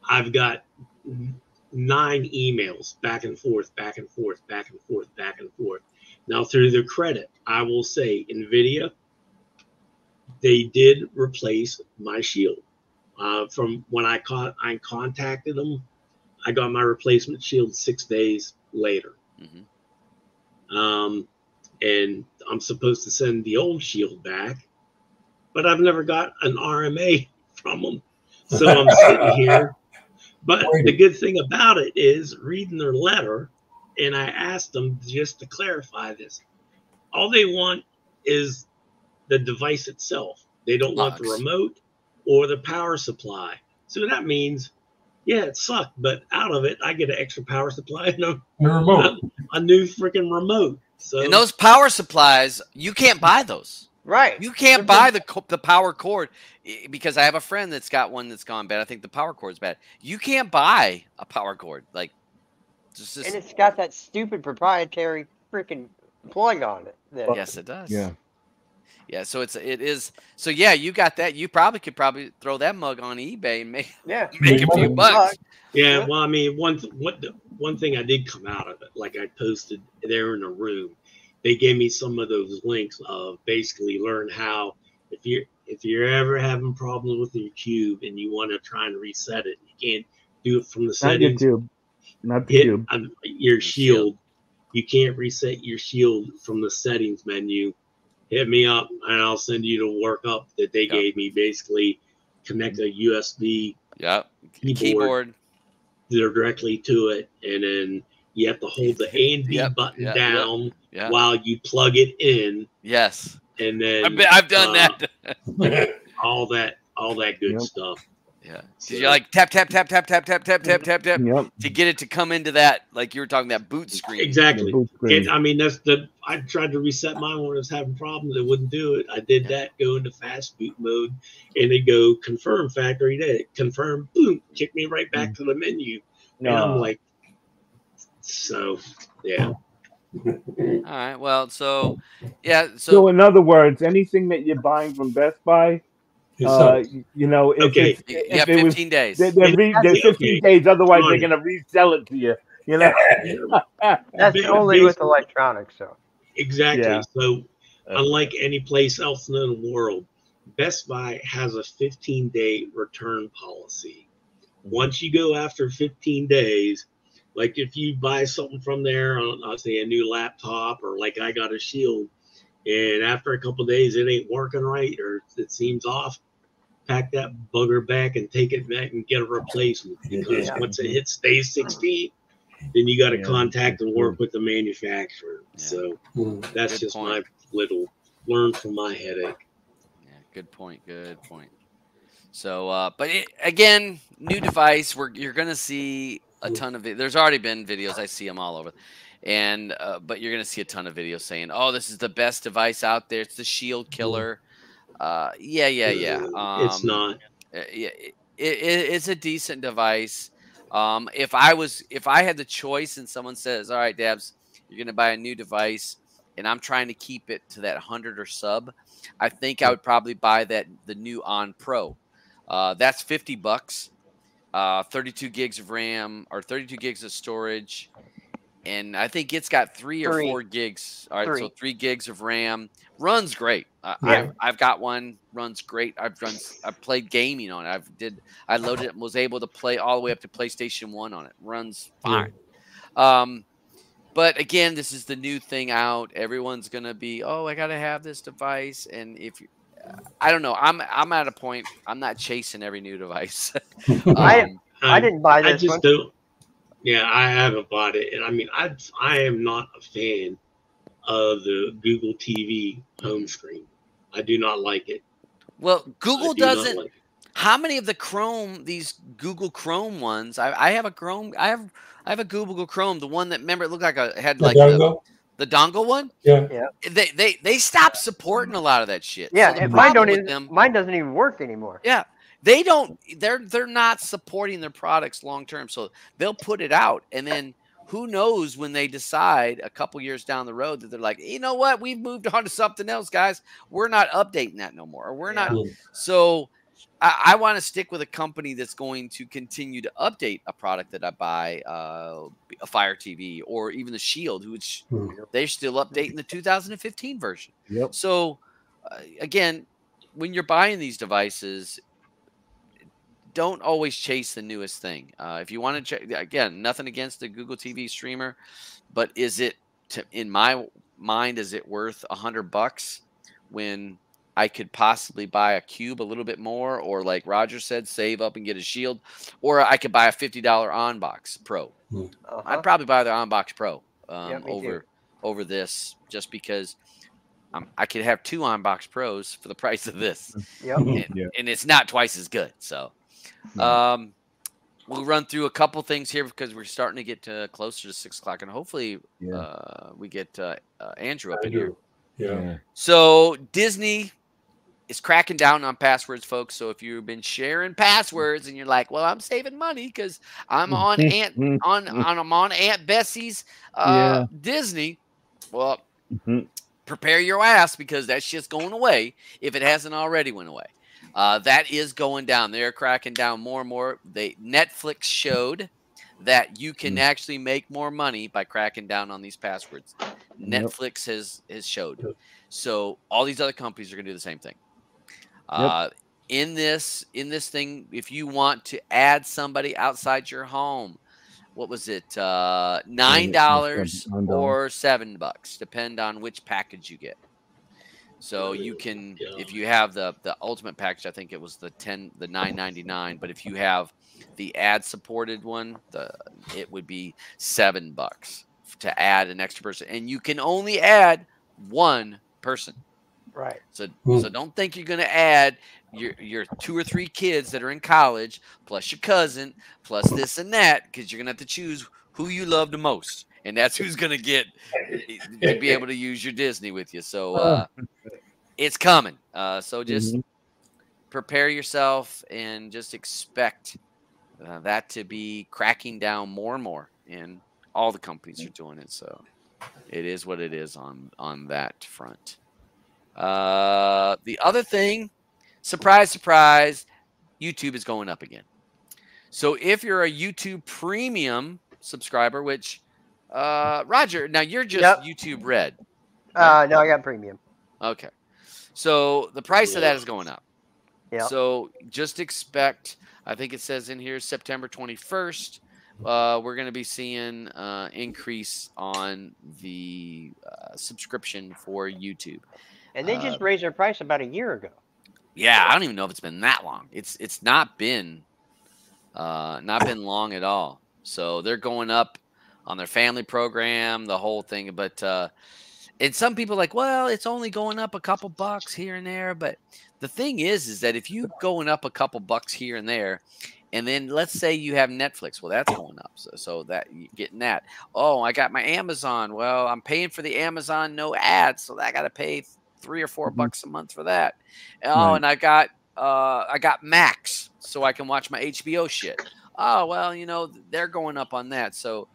I've got 9 emails back and forth. Now, through their credit, I will say NVIDIA, they did replace my shield. From when I contacted them, I got my replacement shield 6 days later. And I'm supposed to send the old shield back, but I've never got an RMA from them. So I'm sitting here But the good thing about it is reading their letter, and I asked them just to clarify this. All they want is the device itself. They don't want the remote or the power supply. So that means, yeah, it sucked, but out of it, I get an extra power supply and a new freaking remote. So, and those power supplies, you can't buy those. Right. You can't buy the power cord, because I have a friend that's got one that's gone bad. I think the power cord's bad. You can't buy a power cord. Like, and it's got that stupid proprietary freaking plug on it. Yes, it does. Yeah. Yeah, so it is. So yeah, you got that. You could throw that mug on eBay and make a few bucks. Yeah, well, I mean, one thing I did come out of it, like I posted there in the room, they gave me some of those links of basically learn how if you're ever having problems with your cube and you want to try and reset it, you can't do it from the settings. Not the cube. Your shield. You can't reset your shield from the settings menu. Hit me up and I'll send you the workup that they gave me. Basically, connect a USB keyboard directly to it, and then you have to hold the A and B button down while you plug it in. Yes, and then I've done that. all that good stuff. Yeah, so you like tap to get it to come into that, like you were talking, that boot screen. Exactly. And, I mean, I tried to reset mine when I was having problems. It wouldn't do it. I did that, go into fast boot mode, and they go confirm factory data. Confirm, boom, kick me right back to the menu. And I'm like, so yeah. All right. Well, so in other words, anything that you're buying from Best Buy, you know, if 15 days. They're 15 days. Otherwise, they're gonna resell it to you. You know, that's only with electronics. So exactly. Yeah. So, unlike any place else in the world, Best Buy has a 15-day return policy. Once you go after 15 days, like if you buy something from there, I'll say a new laptop, or like I got a Shield, and after a couple of days it ain't working right or it seems off, pack that bugger back and take it back and get a replacement, because once it hits day 16, then you got to contact and work with the manufacturer. So that's just my little learn from my headache. Yeah, good point. So, but again, new device. You're gonna see a ton of it. There's already been videos. I see them all over. And but you're gonna see a ton of videos saying, "Oh, this is the best device out there. It's the Shield killer." It's not. It's a decent device. If I had the choice and someone says, "All right, Dabs, you're gonna buy a new device," and I'm trying to keep it to that 100 or sub, I think I would probably buy the new On Pro. That's $50. 32 gigs of RAM or 32 gigs of storage. And I think it's got 3 or 4 gigs. All right, so 3 gigs of RAM. Runs great. I've got one. Runs great. I've played gaming on it. I loaded it and was able to play all the way up to PlayStation 1 on it. Runs fine. But again, this is the new thing out. Everyone's gonna be, "Oh, I gotta have this device." And if you, I don't know. I'm at a point. I'm not chasing every new device. I didn't buy this. I just don't. Yeah, I haven't bought it, and I mean, I am not a fan of the Google TV home screen. I do not like it. Well, Google doesn't. Like how many of these Google Chrome ones? I have a Chrome. I have a Google Chrome, the one that, remember, it looked like had like the dongle one. Yeah. They stopped supporting a lot of that shit. Yeah, so mine doesn't even work anymore. Yeah. They're not supporting their products long term, so they'll put it out, and then who knows when they decide a couple years down the road that they're like, you know what, we've moved on to something else, guys. We're not updating that no more. Or we're not. So I want to stick with a company that's going to continue to update a product that I buy, a Fire TV or even the Shield, which they're still updating the 2015 version. Yep. So again, when you're buying these devices, don't always chase the newest thing. If you want to check, again, nothing against the Google TV streamer, but is it, in my mind, is it worth $100 when I could possibly buy a cube a little bit more, or like Roger said, save up and get a shield, or I could buy a $50 on-box Pro. I'd probably buy the on-box Pro over this, just because I could have 2 on-box Pros for the price of this. And it's not twice as good. So we'll run through a couple things here because we're starting to get closer to 6 o'clock, and hopefully we get Andrew up in here. So Disney is cracking down on passwords, folks. So if you've been sharing passwords and you're like, well, I'm saving money because I'm on I'm on Aunt Bessie's Disney, well, prepare your ass, because that shit's going away if it hasn't already went away. That is going down. They're cracking down more and more. Netflix showed that you can actually make more money by cracking down on these passwords. Netflix has showed. So all these other companies are going to do the same thing. In this thing, if you want to add somebody outside your home, what was it? $9 or $7, depend on which package you get. So you can, if you have the ultimate package, I think it was the $9.99. But if you have the ad supported one, it would be $7 to add an extra person, and you can only add 1 person. Right. So don't think you're going to add your 2 or 3 kids that are in college, plus your cousin, plus this and that, because you're going to have to choose who you love the most, and that's who's going to get to be able to use your Disney with you. So it's coming. So just prepare yourself and just expect that to be cracking down more and more, and all the companies are doing it. So it is what it is on that front. The other thing, surprise, surprise, YouTube is going up again. So if you're a YouTube Premium subscriber, which Roger, now you're just YouTube Red. Right? No, I got Premium. Okay. So the price of that is going up. So just expect, I think it says in here September 21st, we're going to be seeing increase on the subscription for YouTube. And they just raised their price about a year ago. Yeah, I don't even know if it's been that long. It's not been long at all. So they're going up on their family program, the whole thing. But and some people are like, well, it's only going up a couple bucks here and there. But the thing is that if you going up a couple bucks here and there, and then let's say you have Netflix, well, that's going up. So that you're getting that. Oh, I got my Amazon. Well, I'm paying for the Amazon no ads, so I got to pay $3 or $4 a month for that. Oh, and I got Max, so I can watch my HBO shit. Oh, well, they're going up on that. So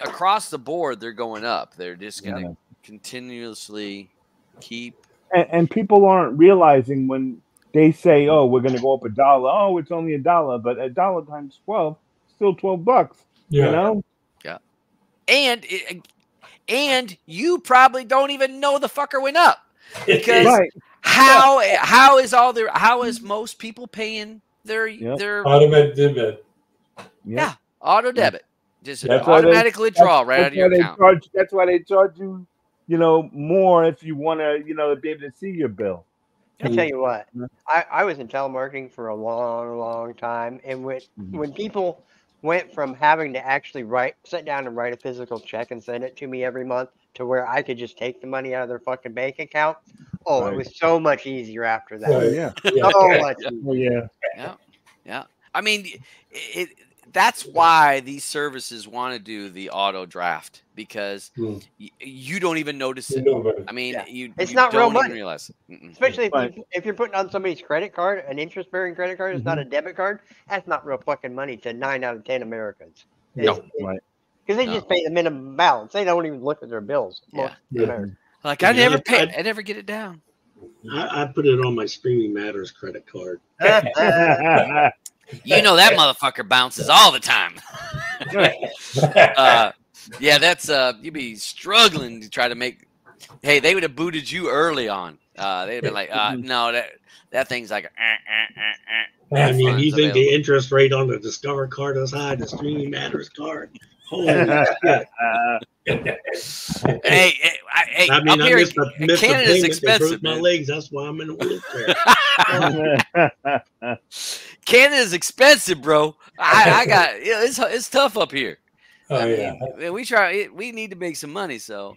across the board, they're going up. They're just going to continuously keep. And people aren't realizing when they say, "Oh, we're going to go up $1." Oh, it's only $1, but $1 times 12, still $12. Yeah. You know. Yeah. And you probably don't even know the fucker went up, because how is most people paying their automatic debit? Yeah, auto debit, just automatically withdraw right out of your account. That's why they charge you, more if you want to, be able to see your bill. I'll tell you what, I was in telemarketing for a long, long time, and when people went from having to actually sit down and write a physical check and send it to me every month to where I could just take the money out of their fucking bank account. Oh, it was so much easier after that. So much easier. Yeah. I mean, that's why these services want to do the auto draft, because you don't even notice it. I mean, it's not real money. Realize it. Especially if you're putting on somebody's credit card, an interest-bearing credit card, it's not a debit card. That's not real fucking money to 9 out of 10 Americans. Because they just pay the minimum balance. They don't even look at their bills. Like I never pay. I never get it down. I put it on my Streaming Matters credit card. That motherfucker bounces all the time. That's you'd be struggling to try to make. Hey, they would have booted you early on. They'd have been like, no, that thing's like. I mean, you think the interest rate on the Discover card is high, the Streaming Matters card? Holy shit! Hey, I mean, I missed the Canada's payment. expensive. They broke my legs. That's why I'm in a wheelchair. Canada's expensive, bro. I got it's tough up here. Oh, we need to make some money. So,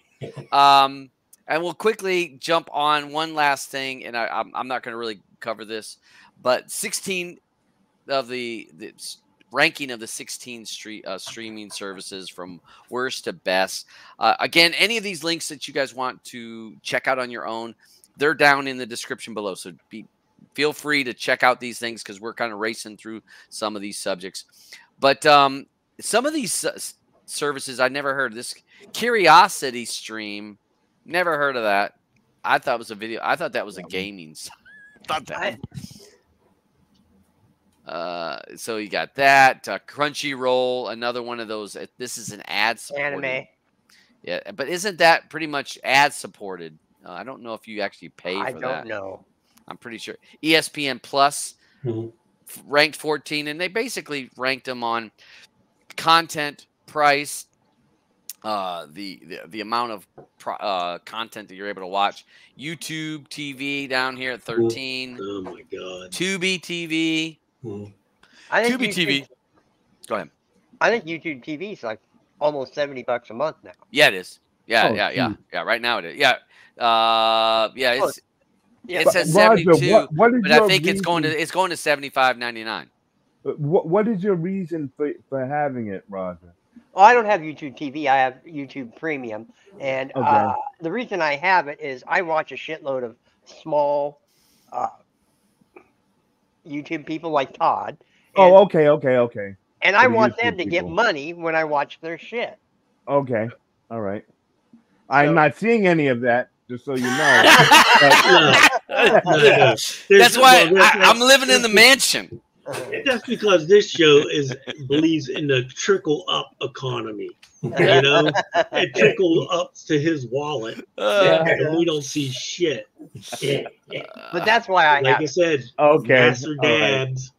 and we'll quickly jump on one last thing, and I'm not going to really cover this, but 16 of the ranking of the 16 streaming services from worst to best. Again, any of these links that you guys want to check out on your own, they're down in the description below. So feel free to check out these things because we're kind of racing through some of these subjects. But some of these services I never heard of. This Curiosity Stream, never heard of that. I thought it was a video. I thought that was a gaming. Thought that. So you got that Crunchyroll, another one of those. This is an ad supported Anime. Yeah, but isn't that pretty much ad supported? I don't know if you actually pay for that. I don't know. I'm pretty sure. ESPN Plus ranked 14, and they basically ranked them on content, price, the amount of content that you're able to watch. YouTube TV down here at 13. Oh my God. Tubi TV. I think Tubi TV. Go ahead. I think YouTube TV is like almost $70 a month now. Yeah, it is. Yeah, Oh, yeah. Right now it is. Yeah. It's Yeah. it says Roger, 72, what is but I your think it's going reason- to $75.99. What is your reason for having it, Roger? Well, I don't have YouTube TV. I have YouTube Premium, and Okay. the reason I have it is I watch a shitload of small YouTube people like Todd. And, Oh, okay. And I For the want YouTube them to get people. money when I watch their shit. Okay, all right. I'm So- not seeing any of that, just so you know. No. That's why I'm living in the mansion. That's because this show believes in the trickle up economy. You know, it trickled up to his wallet, and we don't see shit. But that's why I Like have I said, Okay, master all right. dabs,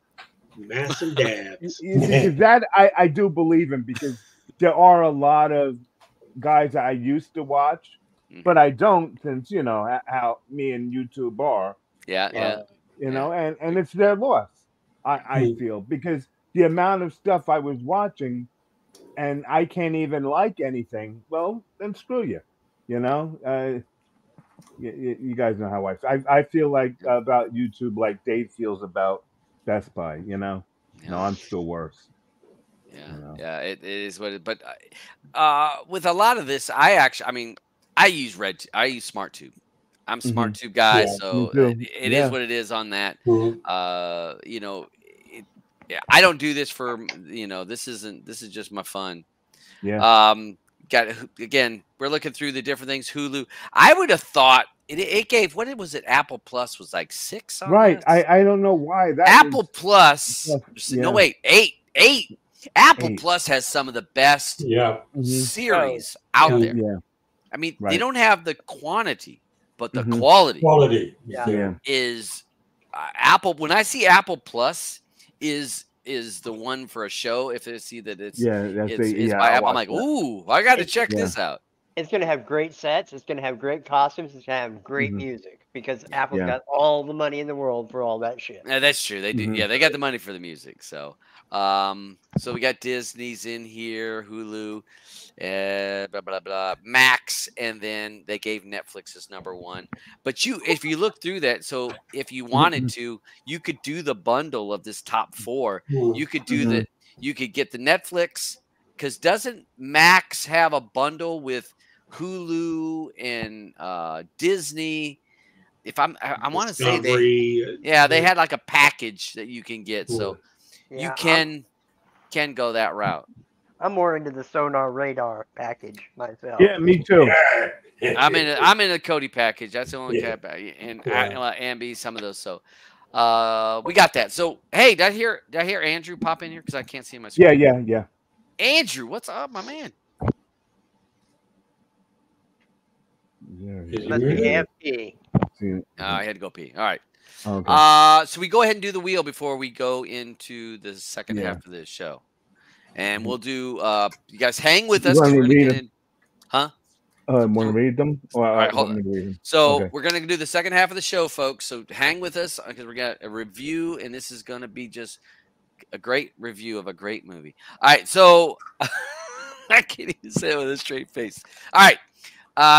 master dabs. You see, 'cause that I do believe in, because there are a lot of guys that I used to watch, but I don't, since you know how me and YouTube are. Yeah. You know, and it's their loss. I feel, because the amount of stuff I was watching, and I can't even like anything. Well, then screw you. You know, you guys know how I feel like about YouTube, like Dave feels about Best Buy. You know, no, I'm still worse. Yeah, You know? yeah, it is what it. But with a lot of this, I use SmartTube. I'm SmartTube guy, Yeah, so me too. it is what it is on that. Mhm. You know, I don't do this for this is just my fun. Yeah. Again, we're looking through the different things. Hulu. I would have thought it gave, what was it? Apple Plus was like 6 on Right. this? I don't know why that Apple is- Plus. Yeah. No, wait, 8. Apple 8. Plus has some of the best Yeah. series out there. Yeah. I mean, they Right. don't have the quantity, but the Mhm. quality Quality. Yeah. is Apple. When I see Apple Plus is the one for a show, if I see that it's Yeah. That's it's yeah. by I'll Apple, I'm watch like, that. ooh, I got to check Yeah. this out. It's going to have great sets. It's going to have great costumes. It's going to have great Mhm. music because Apple's Yeah. got all the money in the world for all that shit. Yeah, that's true. They do. Mhm. Yeah, they got the money for the music. So, so we got Disney's in here, Hulu, blah blah blah, Max, and then they gave Netflix as #1. But if you look through that, so if you wanted to, you could do the bundle of this top 4. You could do Mhm. you could get the Netflix, because doesn't Max have a bundle with Hulu and Disney? If I want to say Discovery, they had like a package that you can get, so Yeah, you can go that route. I'm more into the Sonar Radar package myself. Yeah. Me too. I'm in a Kodi package. That's the only and Ambi, some of those. So we got that. So hey, did I hear Andrew pop in here? Because I can't see my screen. Yeah. Andrew, what's up, my man? Must be empty. I had to go pee. All right. Okay. So we go ahead and do the wheel before we go into the second Yeah. half of this show, and we'll do. You guys hang with us. You 'cause want we're me to gonna read get in. Huh? Want to read them? Or, all right, hold on. Read them? So okay. we're going to do the second half of the show, folks. So hang with us because we got a review, and this is going to be just a great review of a great movie. All right, so I can't even say it with a straight face. All right.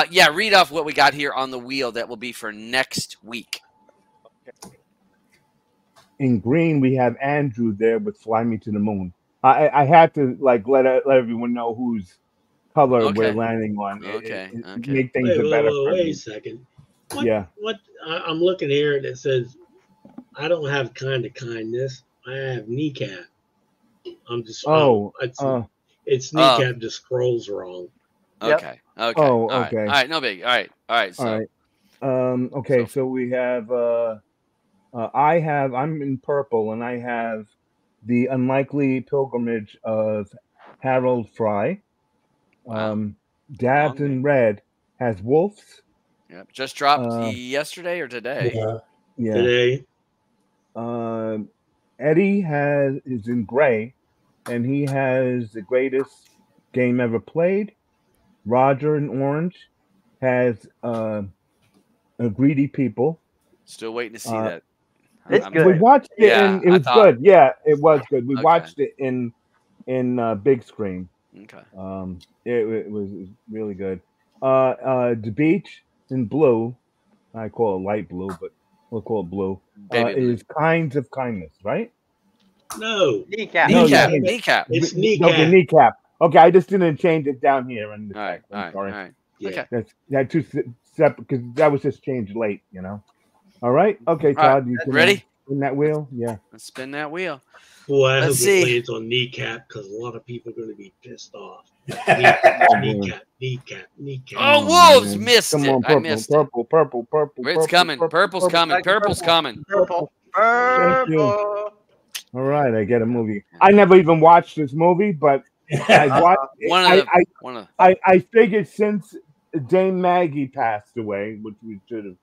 Yeah, read off what we got here on the wheel that will be for next week. In green, we have Andrew there with Fly Me to the Moon. I had to let everyone know whose color we're landing on. Okay. Make things better. Wait a second. What I'm looking here and it says, I don't have kind of kindness. I have kneecap. I'm just it's kneecap just scrolls wrong. Okay. Yep. Okay. All right. No big. All right. So. All right. Okay. So we have. I'm in purple, and I have The Unlikely Pilgrimage of Harold Fry. Wow. Dabs in red has Wolves. Yep. Just dropped yesterday or today. Yeah. Today. Eddie is in gray, and he has The Greatest Game Ever Played. Roger in orange has A Greedy People. Still waiting to see that. It's good. We watched it, and it was good. Yeah, it was good. We watched it in big screen. Okay. It was really good. The Beach in blue, I call it light blue, but we'll call it blue. Is Kinds of Kindness, right? No. Kneecap. Kneecap. It's kneecap. Okay, kneecap. Okay, I just didn't change it down here. All right. Yeah. Okay. That's two separate because that was just changed late, All right. Okay, Todd. Right. You can ready? Spin that wheel. Yeah. Let's spin that wheel. Boy, I hope it lands on kneecap because a lot of people are going to be pissed off. Kneecap. Oh, Wolves missed Come it. on, I missed purple. It's coming. Purple's coming. Purple's coming. Purple. Thank you. All right, I get a movie. I never even watched this movie, but I watched. I figured since Dame Maggie passed away, which we should have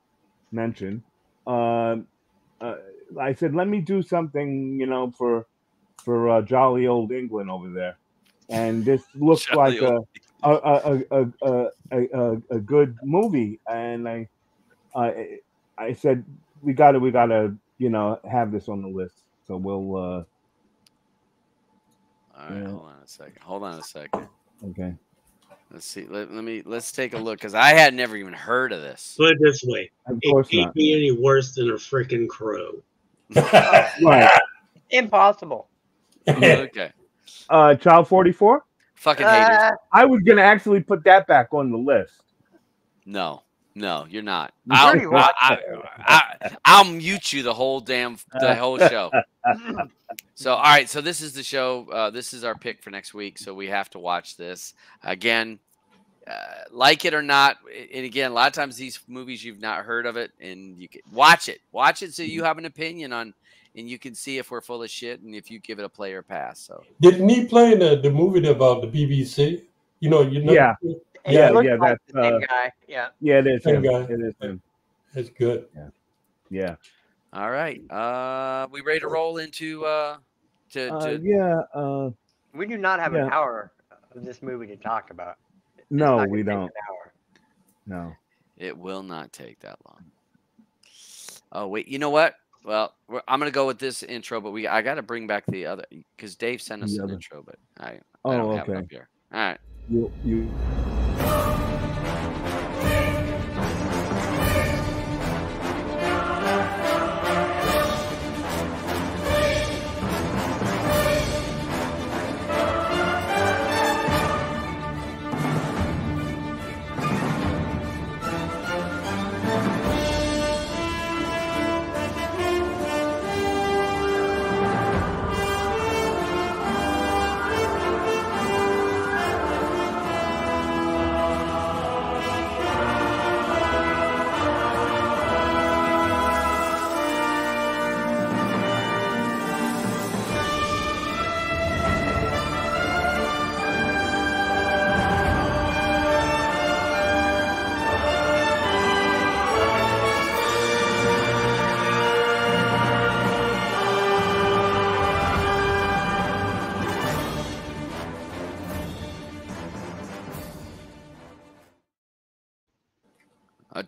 mentioned, I said, let me do something, for jolly old England over there, and this looks like a good movie. And I said we gotta have this on the list. So we'll. All right, hold on a second. Okay. Let's see. Let's take a look because I had never even heard of this. Put it this way: it can't be any worse than a freaking crow. Right. Impossible. Okay. Child 44. Fucking haters. I was gonna actually put that back on the list. No, you're not. I'll mute you the whole show. So, all right. So this is the show. This is our pick for next week. So we have to watch this again, like it or not. And again, a lot of times these movies you've not heard of it, and you can watch it. Watch it so you have an opinion on, and you can see if we're full of shit and if you give it a play or pass. So didn't he play in the movie about the BBC? Yeah. Yeah, that's the same guy. Yeah, it is him. Guy. It is him. That's good. Yeah. All right. We ready to roll into we do not have an hour of this movie to talk about. No, we don't. No. It will not take that long. Oh, wait. You know what? Well, I'm going to go with this intro, but I got to bring back the other because Dave sent us an intro, but I don't have it up here. All right. You.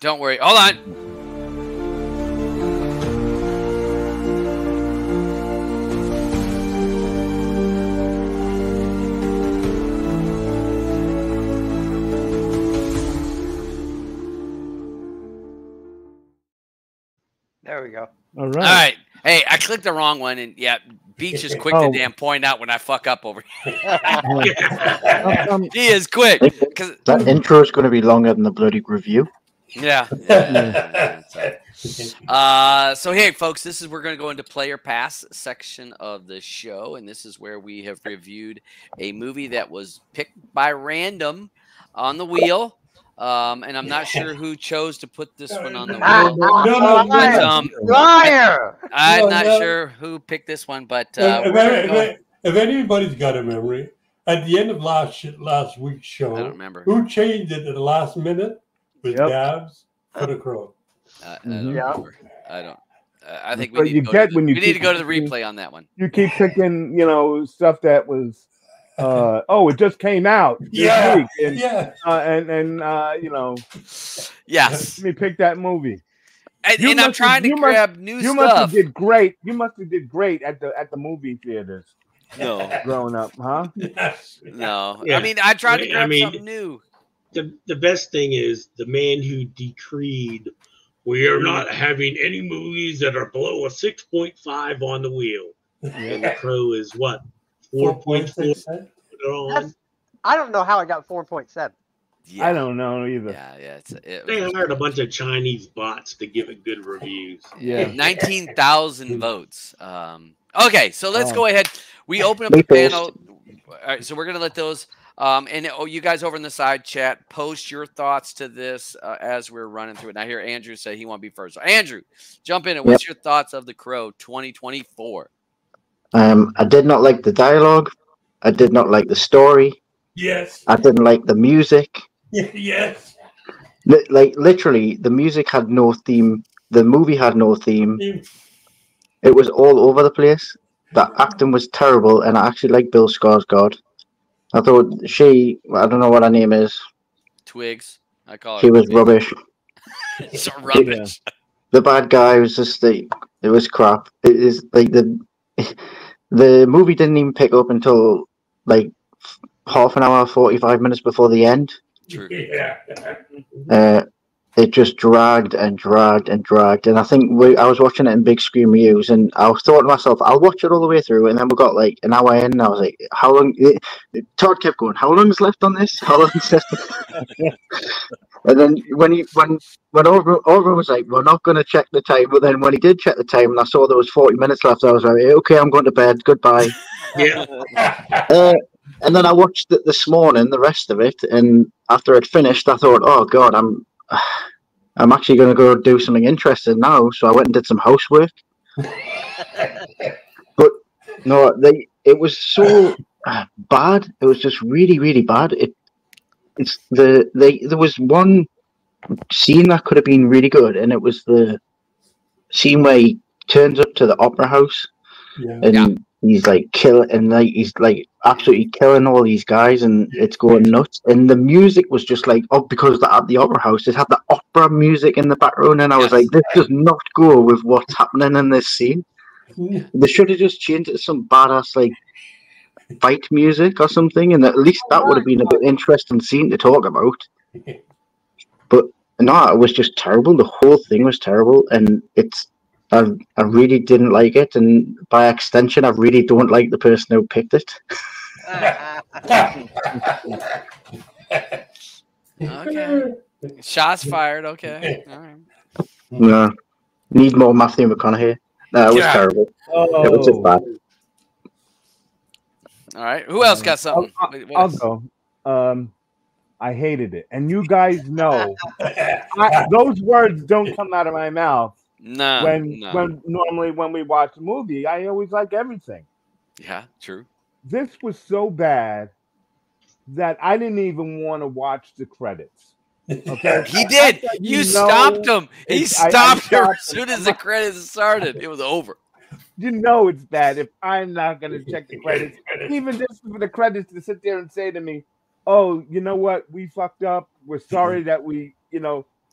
Don't worry. Hold on. There we go. All right. All right. Hey, I clicked the wrong one, and yeah, Beach is quick to damn point out when I fuck up over here. He is quick. That intro is going to be longer than the bloody review. Yeah. So hey, folks, we're going to go into player pass section of the show, and this is where we have reviewed a movie that was picked by random on the wheel. And I'm not sure who chose to put this one on the wheel. Liar! I'm not sure who picked this one, but if anybody's got a memory, at the end of last week's show, I don't remember who changed it at the last minute was Dabs for the Crow. I don't remember. I don't. I think we need to go to the replay on that one. You keep picking, stuff that was. It just came out this week, and yes, let me pick that movie. And I'm trying to grab new stuff. You must have did great. You must have did great at the movie theaters. No, growing up, huh? No, yeah. I mean I tried to grab something new. The best thing is the man who decreed we are not having any movies that are below a 6.5 on the wheel. And the Crow is what? 4.4. I don't know how I got 4.7. Yeah. I don't know either. Yeah. They hired a bunch of Chinese bots to give it good reviews. Yeah, 19,000 votes. Okay, so let's go ahead. We open up the panel. All right, so we're gonna let those. You guys over in the side chat, post your thoughts to this as we're running through it. And I hear Andrew say he want to be first. So Andrew, jump in. What's your thoughts of The Crow 2024? I did not like the dialogue. I did not like the story. Yes. I didn't like the music. Yes. Literally, the music had no theme. The movie had no theme. It was all over the place. The acting was terrible, and I actually like Bill Skarsgård. I thought I don't know what her name is. Twigs. I call her. She was rubbish. It's rubbish. The bad guy was just it was crap. It is like the movie didn't even pick up until like half an hour, 45 minutes before the end. True. Yeah. It just dragged and dragged and dragged. And I think I was watching it in big screen reviews, and I was thought to myself, I'll watch it all the way through. And then we got like an hour in, and I was like, how long? Todd kept going, how long is left on this? How long is left? And then when Oliver was like, we're not going to check the time. But then when he did check the time, and I saw there was 40 minutes left, I was like, okay, I'm going to bed. Goodbye. Yeah. And then I watched it this morning, the rest of it, and after it finished, I thought, oh God, I'm actually going to go do something interesting now. So I went and did some housework. But no, it was so bad. It was just really, really bad. There was one scene that could have been really good, and it was the scene where he turns up to the opera house, and he's like he's like absolutely killing all these guys, and it's going nuts. And the music was just like, because at the opera house, it had the opera music in the background, and I was like, this does not go with what's happening in this scene. They should have just changed it to some badass like fight music or something, and at least that would have been a bit interesting scene to talk about. But no, it was just terrible. The whole thing was terrible, and I really didn't like it, and by extension, I really don't like the person who picked it. Okay. Shots fired. Okay. All right. No, need more Matthew McConaughey. No, it was terrible. It was just bad. All right. Who else got something? I'll go. I hated it, and you guys know those words don't come out of my mouth. No. When normally when we watch a movie, I always like everything. Yeah, true. This was so bad that I didn't even want to watch the credits. Okay, he did. You stopped him. He stopped her as soon as the credits started. It was over. You know it's bad if I'm not going to check the credits. Even just for the credits to sit there and say to me, "Oh, you know what? We fucked up. We're sorry that we,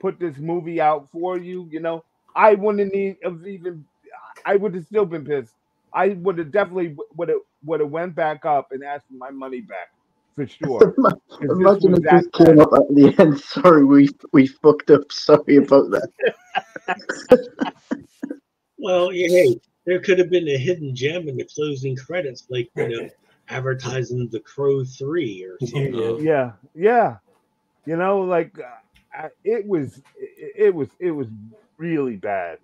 put this movie out for you, you know, I wouldn't have even. I would have still been pissed. I would have definitely would have went back up and asked for my money back for sure. Imagine it just came up at the end. Sorry, we fucked up. Sorry about that. Well, hey, there could have been a hidden gem in the closing credits, like, you know, advertising The Crow 3 or something. Yeah. You know, like it was really bad.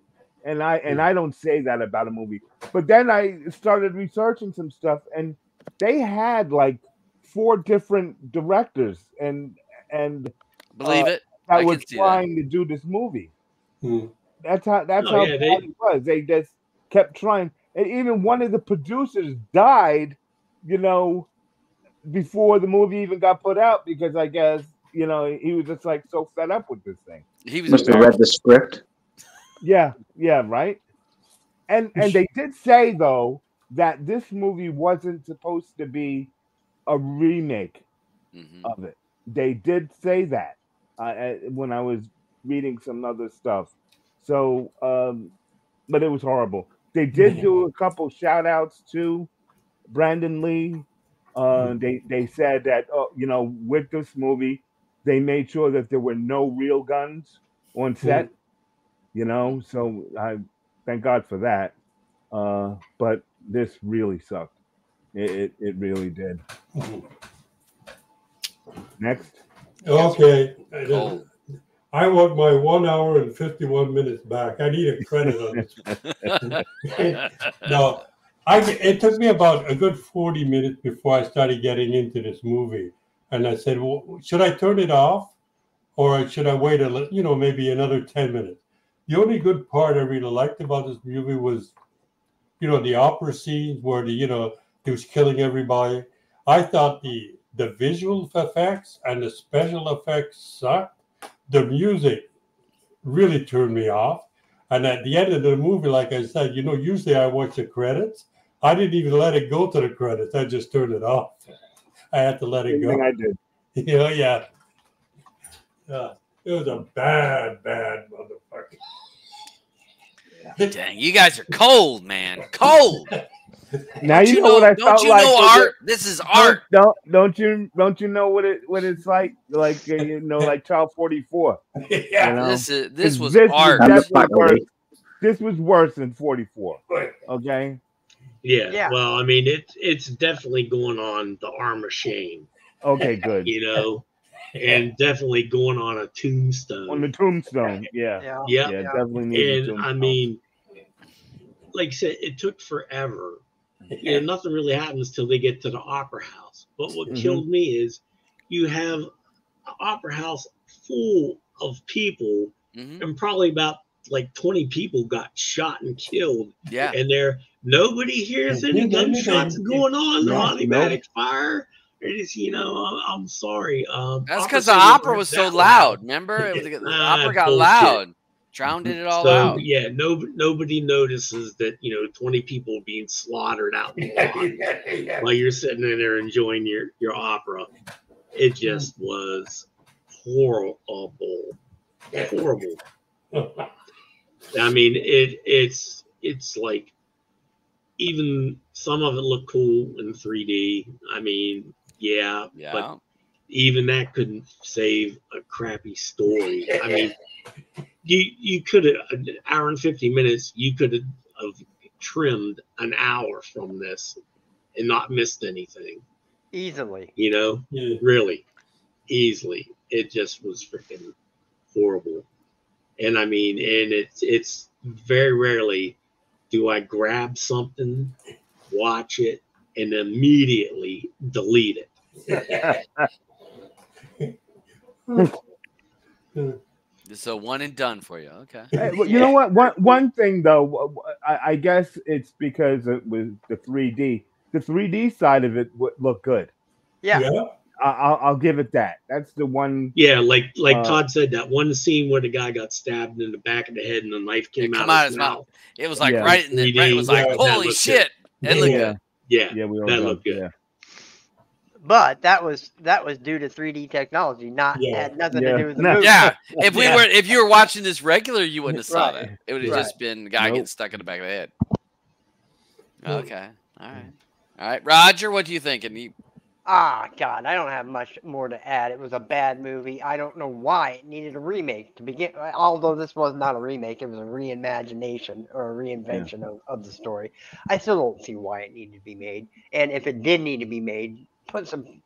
And I don't say that about a movie. But then I started researching some stuff, and they had like 4 different directors and believe it. that were trying to do this movie. That's how bad it was. They just kept trying. And even one of the producers died, you know, before the movie even got put out, because I guess, you know, he was just like so fed up with this thing. He was must have read the script. Yeah, right. And they did say though that this movie wasn't supposed to be a remake of it. They did say that when I was reading some other stuff. So, but it was horrible. They did do a couple shout outs to Brandon Lee. They said that, you know, with this movie, they made sure that there were no real guns on set. You know, so I thank God for that. But this really sucked. It really did. Next. Okay. I want my 1 hour and 51 minutes back. I need a credit on this. No, it took me about a good 40 minutes before I started getting into this movie. And I said, well, should I turn it off? Or should I wait maybe another 10 minutes? The only good part I really liked about this movie was, you know, the opera scenes where he was killing everybody. I thought the visual effects and the special effects sucked. The music really turned me off. And at the end of the movie, like I said, you know, usually I watch the credits. I didn't even let it go to the credits. I just turned it off. I had to let it go. I did. You know, yeah. It was a bad motherfucker. Dang, you guys are cold, man. Cold. Now you know what I felt like. Don't you know art? This is art. Don't you know what it's like? Like, you know, like Child 44. Yeah. You know? This was art. This was worse than 44. Okay. Yeah. Well, I mean, it's definitely going on the Arm of Shame. Okay, good. You know, and definitely going on a tombstone. On the tombstone, yeah. Definitely need a tombstone. I mean, like I said, it took forever. You know, nothing really happens till they get to the opera house. But what killed me is you have an opera house full of people, and probably about like 20 people got shot and killed. Yeah, and nobody hears any gunshots going on. The automatic fire. It is, you know, I'm sorry. That's because the opera was so loud. Remember, the opera got loud, drowned it all out. Yeah, nobody notices that, you know, 20 people being slaughtered out in the lawn while you're sitting in there enjoying your opera. It just was horrible. I mean, it's like, even some of it looked cool in 3D. I mean, yeah, but even that couldn't save a crappy story. I mean, you could have an hour and 50 minutes. You could have trimmed an hour from this and not missed anything easily. You know, really easily. It just was freaking horrible. And I mean, and it's very rarely do I grab something, watch it, and immediately delete it. It's a one and done for you. Okay. Hey, well, you know what? One thing though, I guess it's because it was the 3D. The 3D side of it would look good. Yeah. I'll give it that. That's the one. Yeah, like Todd said, that one scene where the guy got stabbed in the back of the head and the knife came out of his mouth. It was like right in the. It was like holy shit. It looked good. Yeah, that looked good. But that was due to 3D technology, had nothing to do with the movie. Yeah, if you were watching this regular, you wouldn't have saw that. It would have just been the guy getting stuck in the back of the head. Okay, all right, Roger, what do you think? God, I don't have much more to add. It was a bad movie. I don't know why it needed a remake to begin. Although this was not a remake, it was a reimagination or a reinvention of the story. I still don't see why it needed to be made. And if it did need to be made, put some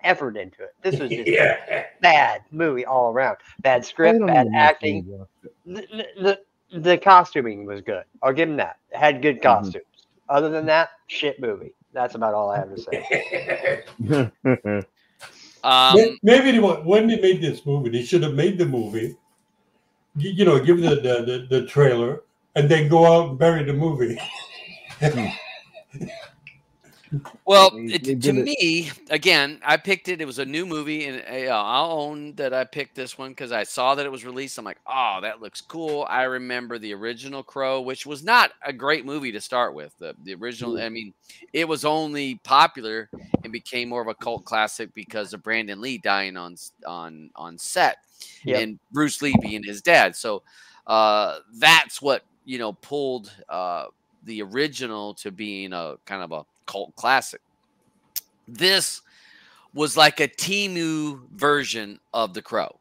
effort into it. This was just a bad movie all around. Bad script, bad acting. The costuming was good. I'll give them that. It had good costumes. Other than that, shit movie. That's about all I have to say. Maybe when they made this movie, they should have made the movie. Give the trailer, and then go out and bury the movie. Well, to me, again, I picked it. It was a new movie, and I'll own that I picked this one because I saw that it was released. I'm like, oh, that looks cool. I remember the original Crow, which was not a great movie to start with. The original, I mean, it was only popular and became more of a cult classic because of Brandon Lee dying on set, and Bruce Lee being his dad. So that's what pulled the original to being a kind of a cult classic. This was like a Temu version of The Crow.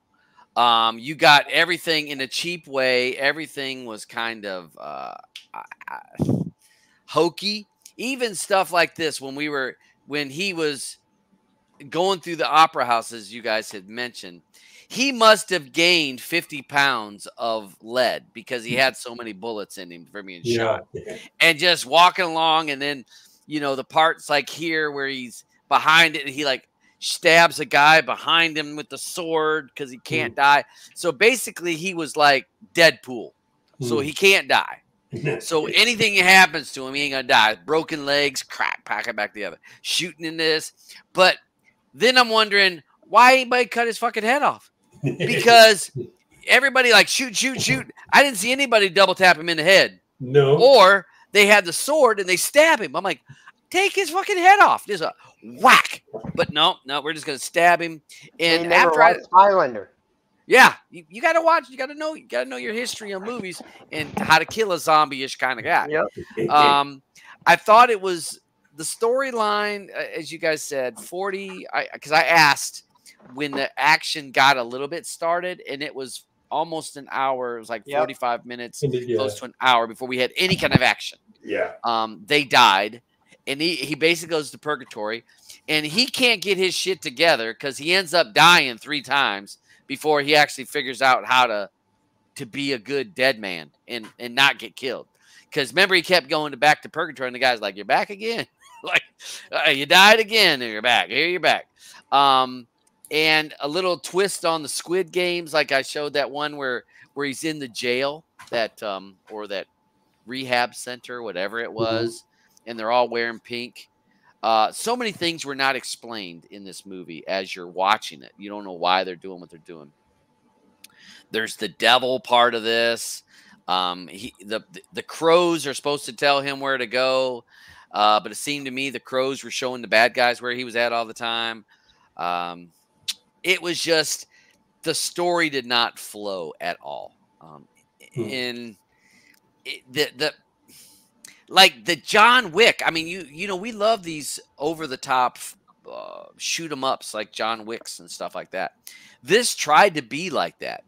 You got everything in a cheap way. Everything was kind of hokey. Even stuff like this when he was going through the opera house, as you guys had mentioned, he must have gained 50 pounds of lead because he had so many bullets in him from being shot. And just walking along, and then the parts like here where he's behind it and he like stabs a guy behind him with the sword because he can't die. So basically he was like Deadpool. So he can't die. So anything that happens to him, he ain't gonna die. Broken legs, crack, pack it back together. Shooting in this. But then I'm wondering why anybody cut his fucking head off. Because everybody like shoot. I didn't see anybody double tap him in the head. No. Or they had the sword and they stab him. I'm like, take his fucking head off. Just a whack. But no, we're just gonna stab him. And after Highlander. Yeah, you gotta watch. You gotta know your history of movies and how to kill a zombie-ish kind of guy. Yep. I thought it was the storyline, as you guys said, 40. Because I asked when the action got a little bit started, and it was almost an hour. It was like 45 minutes, close to an hour before we had any kind of action. They died, and he basically goes to purgatory, and he can't get his shit together because he ends up dying 3 times before he actually figures out how to be a good dead man and not get killed. Because remember, he kept going back to purgatory, and the guy's like, "You're back again." Like, you died again, and you're back. Here you're back. And a little twist on the Squid Games, like I showed that one where he's in the jail, that or that rehab center, whatever it was, and they're all wearing pink. So many things were not explained in this movie as you're watching it. You don't know why they're doing what they're doing. There's the devil part of this. The crows are supposed to tell him where to go, but it seemed to me the crows were showing the bad guys where he was at all the time. It was just the story did not flow at all. Like the John Wick. I mean, you know, we love these over the top shoot 'em ups like John Wicks and stuff like that. This tried to be like that,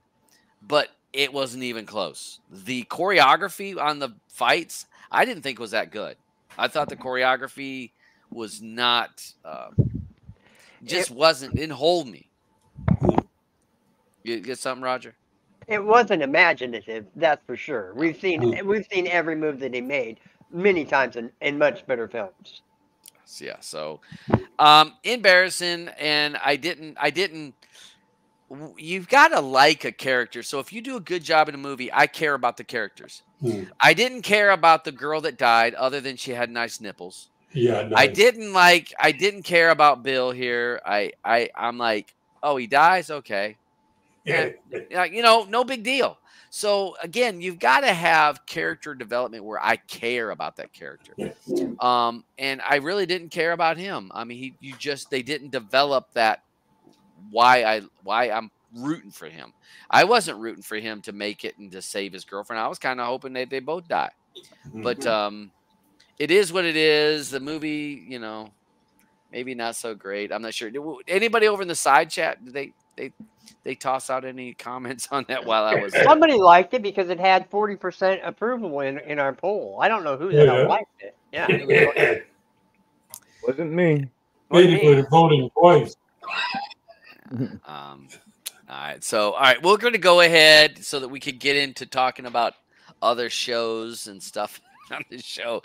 but it wasn't even close. The choreography on the fights, I didn't think was that good. I thought the choreography was not, didn't hold me. You get something, Roger? It wasn't imaginative, that's for sure. We've seen every move that he made many times in much better films. Yeah, so embarrassing, and I didn't. You've got to like a character. So if you do a good job in a movie, I care about the characters. I didn't care about the girl that died, other than she had nice nipples. Yeah, nice. I didn't care about Bill here. I'm like, oh, he dies, okay. You know, no big deal. So again, you've got to have character development where I care about that character. And I really didn't care about him. I mean, they didn't develop that why I'm rooting for him. I wasn't rooting for him to make it and to save his girlfriend. I was kind of hoping that they both die. But it is what it is. The movie, you know, maybe not so great. I'm not sure. Anybody over in the side chat, did they toss out any comments on that while I was there? Somebody liked it because it had 40% approval in our poll. I don't know who the hell liked it. Yeah. It wasn't me. Maybe we're voting twice. All right. We're going to go ahead so that we could get into talking about other shows and stuff on this show.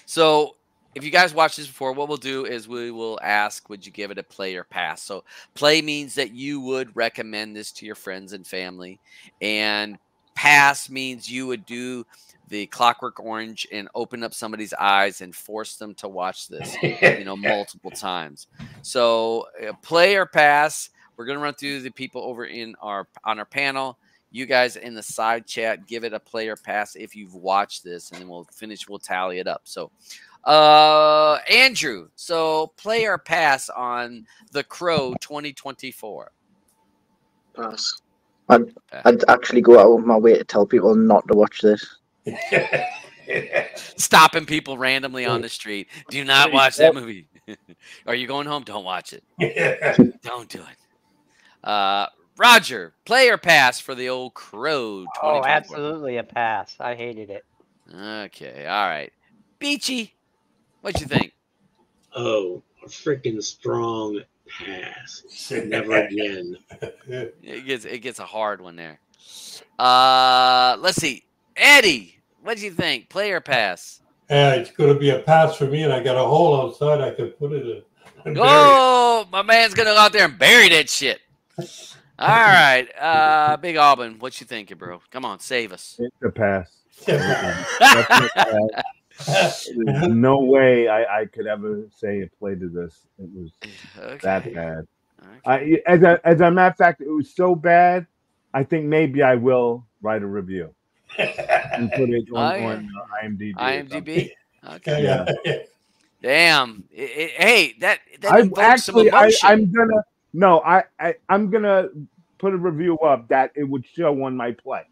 So if you guys watched this before, what we'll do is we will ask, would you give it a play or pass? So play means that you would recommend this to your friends and family, and pass means you would do the Clockwork Orange and open up somebody's eyes and force them to watch this, you know, multiple times. So play or pass. We're going to run through the people over on our panel. You guys in the side chat, give it a play or pass if you've watched this, and then we'll tally it up. So Andrew, so play or pass on The Crow 2024? Pass. I'd actually go out of my way to tell people not to watch this. Stopping people randomly on the street. Do not watch that movie. Are you going home? Don't watch it. Don't do it. Roger, play or pass for the old Crow 2024? Oh, absolutely a pass. I hated it. Okay, all right. Beachy, what'd you think? Oh, a freaking strong pass. Never again. It gets a hard one there. Let's see. Eddie, what'd you think? Play or pass? It's going to be a pass for me, and I got a hole outside I can put it in. Oh, my man's going to go out there and bury that shit. All right. Big Auburn, what you thinking, bro? Come on, save us. It's a pass. There's no way I could ever say a play to this. It was that bad. Okay. As a matter of fact, it was so bad, I think maybe I will write a review and put it on IMDb. IMDb? Okay. Yeah. Damn. Hey, that invokes some emotion. I'm gonna put a review up that it would show on my plays.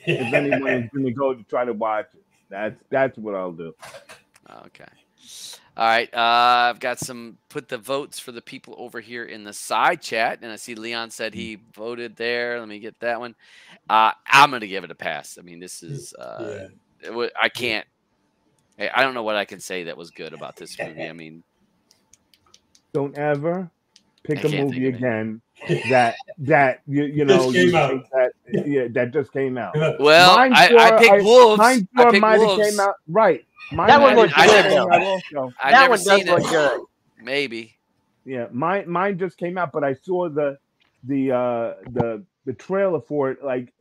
If anyone is gonna go to try to watch it, that's what I'll do. Okay. All right. I've got put the votes for the people over here in the side chat, and I see Leon said he voted there. Let me get that one. I'm gonna give it a pass. I mean, this is I can't. I don't know what I can say that was good about this movie. I mean, don't ever pick a movie again that you know that just came out. Well, I picked Wolves. Mine might have came out right. That one looks good. That one does look good. Maybe. Yeah, mine just came out, but I saw the trailer for it like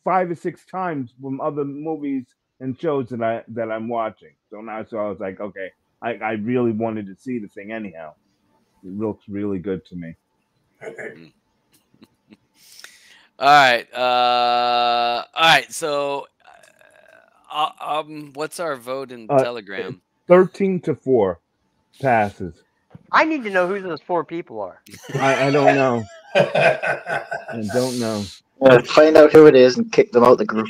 5 or 6 times from other movies and shows that I'm watching. So I was like, okay, I really wanted to see the thing anyhow. It looks really good to me. All right. So, what's our vote in Telegram? 13-4 passes. I need to know who those 4 people are. I don't know. I don't know. Find out who it is and kick them out of the group.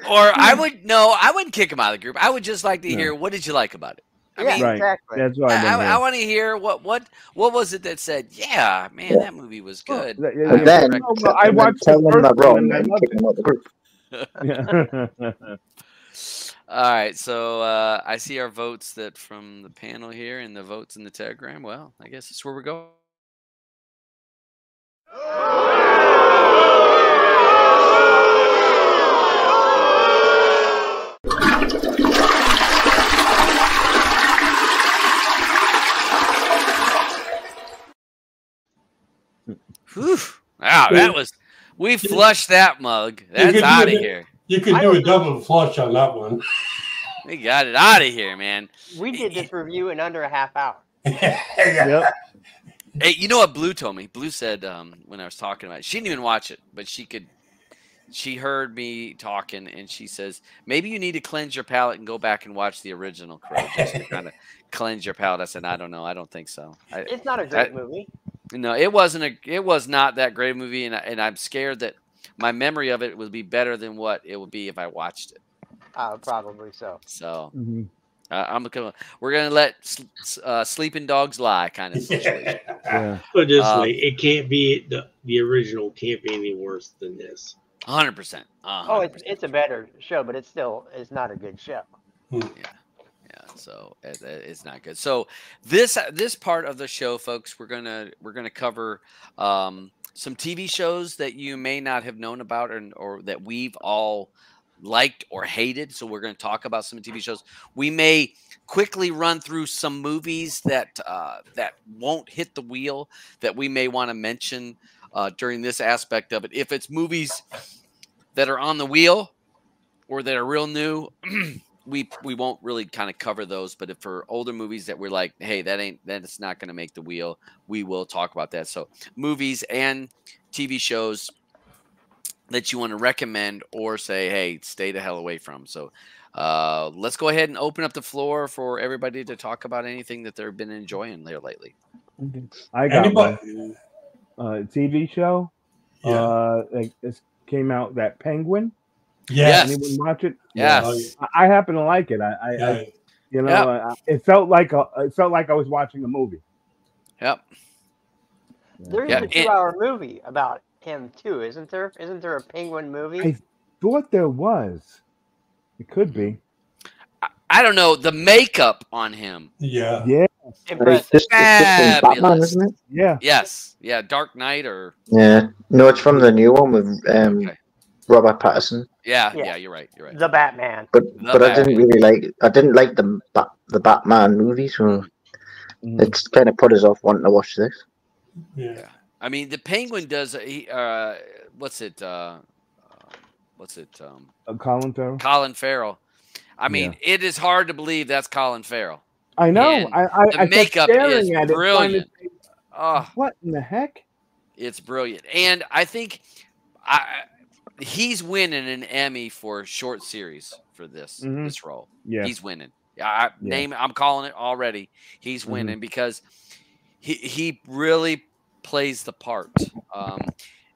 Or I wouldn't kick them out of the group. I would just like to hear, what did you like about it? I mean, exactly. That's what I want to hear what was it that said, yeah, man, that movie was good. I watched the first one and I loved it. All right, so I see our votes that from the panel here and the votes in the Telegram. Well, I guess that's where we're going. Whew. Wow, we flushed that mug. That's out of here. You could do a double flush on that one. We got it out of here, man. We did this review in under a half hour. Yep. Hey, you know what Blue told me? Blue said when I was talking about it, she didn't even watch it, but she heard me talking, and she says, maybe you need to cleanse your palate and go back and watch the original Crow just to kind of cleanse your palate. I said, I don't know. I don't think so. It's not a great movie. No, it was not that great a movie, and I'm scared that my memory of it would be better than what it would be if I watched it. Probably so. So we're gonna let sleeping dogs lie kind of situation. Yeah. But just like it can't be the original can't be any worse than this. 100%. Oh, it's a better show, but it's not a good show. Yeah. So it's not good. So this part of the show, folks, we're gonna cover some TV shows that you may not have known about or that we've all liked or hated. So we're going to talk about some TV shows. We may quickly run through some movies that won't hit the wheel that we may want to mention during this aspect of it. If it's movies that are on the wheel or that are real new, we won't really kind of cover those. But if for older movies that we're like, hey, that's not going to make the wheel, we will talk about that. So movies and TV shows that you want to recommend or say, hey, stay the hell away from. So let's go ahead and open up the floor for everybody to talk about anything that they've been enjoying there lately. I got one. TV show. It came out, that Penguin. Yes. Anyone watch it? Yes. I happen to like it. It felt like I was watching a movie. Yep. There is a 2-hour movie about him too, isn't there? Isn't there a Penguin movie? I thought there was. It could be. I don't know. The makeup on him. Yeah. Impressive. Batman, isn't it? Yeah. Yes. Yeah. Dark Knight or. Yeah. No, it's from the new one with Robert Pattinson. Yeah. You're right. The Batman. But I didn't really like. I didn't like the Batman movie, so it's kind of put us off wanting to watch this. Yeah. I mean, the Penguin does. What's it? Colin Farrell. Colin Farrell. I mean, it is hard to believe that's Colin Farrell. I know. The makeup is brilliant. What in the heck? It's brilliant, and I think he's winning an Emmy for short series for this role. Yeah, he's winning. I'm calling it already. He's winning because he really plays the part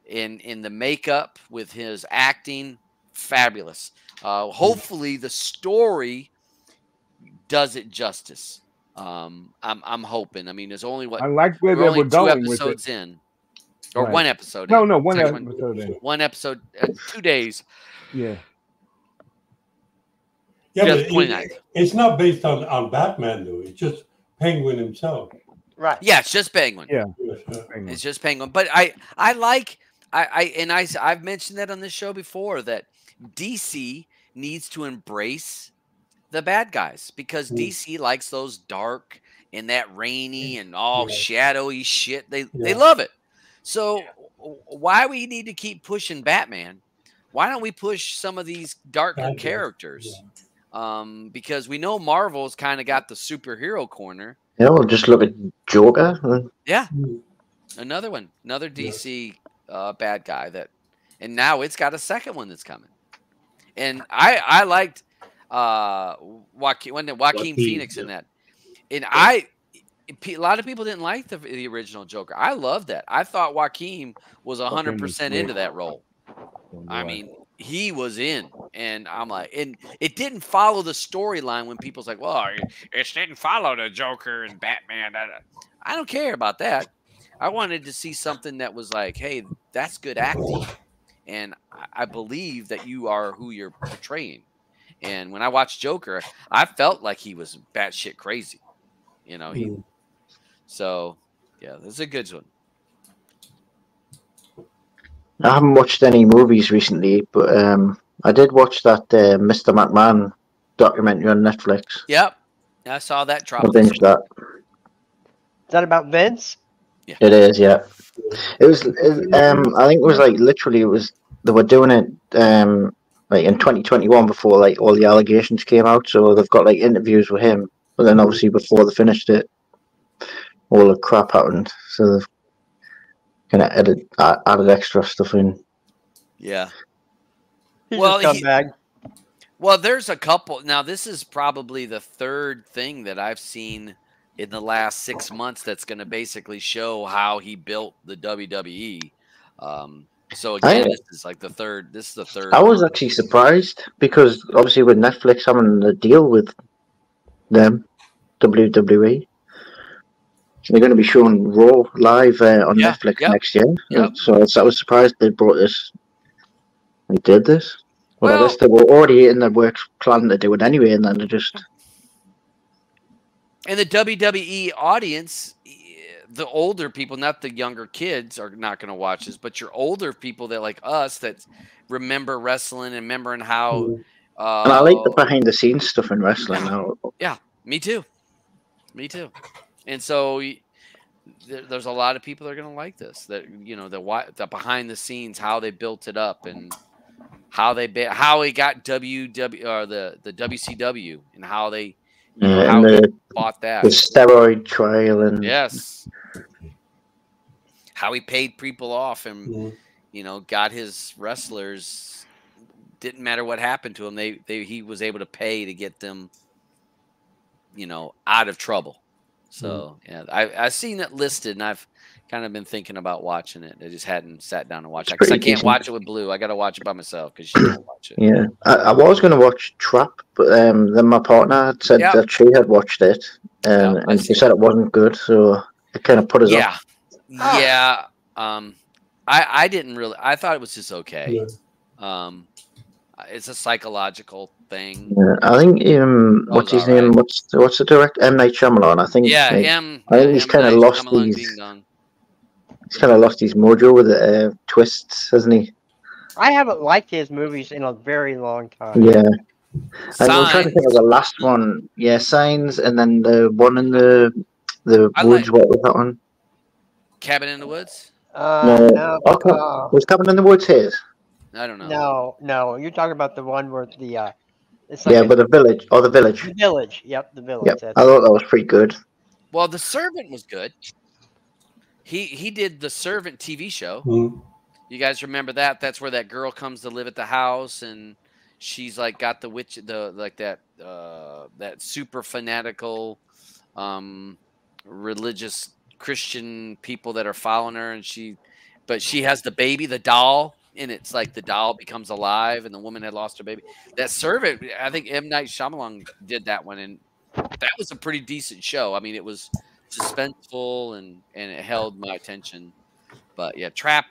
in the makeup with his acting. Fabulous. Hopefully the story does it justice. I'm hoping. I mean, there's only I like where they were going 2 episodes in, or right. 1 episode. No, one episode in. 1 episode, 2 days. Yeah. Yeah, but it's not based on Batman though. It's just Penguin himself. Right. Yeah, it's just Penguin. Yeah. It's just Penguin. But I've mentioned that on this show before that DC needs to embrace the bad guys because DC likes those dark and that rainy and all shadowy shit. They love it. So why we need to keep pushing Batman? Why don't we push some of these darker characters? Because we know Marvel's kind of got the superhero corner. Yeah, we'll just look at Joker. Yeah. Another one. Another DC bad guy and now it's got a second one that's coming. And I liked Joaquin Phoenix in that. And a lot of people didn't like the original Joker. I loved that. I thought Joaquin was 100% into that role. I mean, he was in, and I'm like, and it didn't follow the storyline when people's like, well, it didn't follow the Joker and Batman. I don't care about that. I wanted to see something that was like, hey, that's good acting. And I believe that you are who you're portraying. And when I watched Joker, I felt like he was batshit crazy. You know, so yeah, that's a good one. I haven't watched any movies recently, but I did watch that Mr. McMahon documentary on Netflix. Yep, I saw that drop. I binged that. Is that about Vince? Yeah. It is, yeah. It was. I think it was like literally. It was they were doing it like in 2021 before like all the allegations came out. So they've got like interviews with him, but then obviously before they finished it. all the crap happened, so they've kind of added extra stuff in. Yeah. Well, well, there's a couple. Now, this is probably the third thing that I've seen in the last 6 months that's going to basically show how he built the WWE. So again, this is like the third. This is the third. I was actually surprised because obviously with Netflix having a deal with them, WWE, they're going to be showing Raw live on Netflix next year. Yep. So I was surprised they brought this. They did this. Well, I guess they were already in the works plan to do it anyway, and then they just. And the WWE audience, the older people, not the younger kids, are not going to watch this, but your older people that like us that remember wrestling and remembering how. And I like the behind the scenes stuff in wrestling now. Yeah, me too. Me too. And so there's a lot of people that are going to like this. That the behind the scenes, how they built it up, and how he got the WCW, and how they how they bought that. The steroid trial and yes, how he paid people off and got his wrestlers. Didn't matter what happened to him, he was able to pay to get them, out of trouble. So yeah, I've seen it listed, and I've kind of been thinking about watching it. I just hadn't sat down and watched it because I can't watch it with Blue. I got to watch it by myself because she don't watch it. Yeah, I was going to watch Trap, but then my partner had said that she had watched it, and she said it wasn't good, so it kind of put us off. Yeah. I didn't really. I thought it was just okay. Yeah. It's a psychological thing. Yeah, I think what's his name? What's the director? M. Night Shyamalan. I think. Yeah, I think he's kind of lost these. He's kind of lost his mojo with the twists, hasn't he? I haven't liked his movies in a very long time. Yeah. I'm trying to think of the last one. Yeah, Signs, and then the one in the woods. What was that one? Cabin in the Woods? No. Was Cabin in the Woods his? I don't know. No. You're talking about the one where the it's like but the village. The village. The village. Yep, the village. Yep. I thought that was pretty good. Well, The Servant was good. He did the Servant TV show. Mm-hmm. You guys remember that? That's where that girl comes to live at the house, and she's like got the witch, that super fanatical, religious Christian people that are following her, and she has the baby, the doll, and it's like the doll becomes alive, and the woman had lost her baby. That Servant, I think M. Night Shyamalan did that one, and that was a pretty decent show. I mean, it was suspenseful and it held my attention. But yeah, Trap.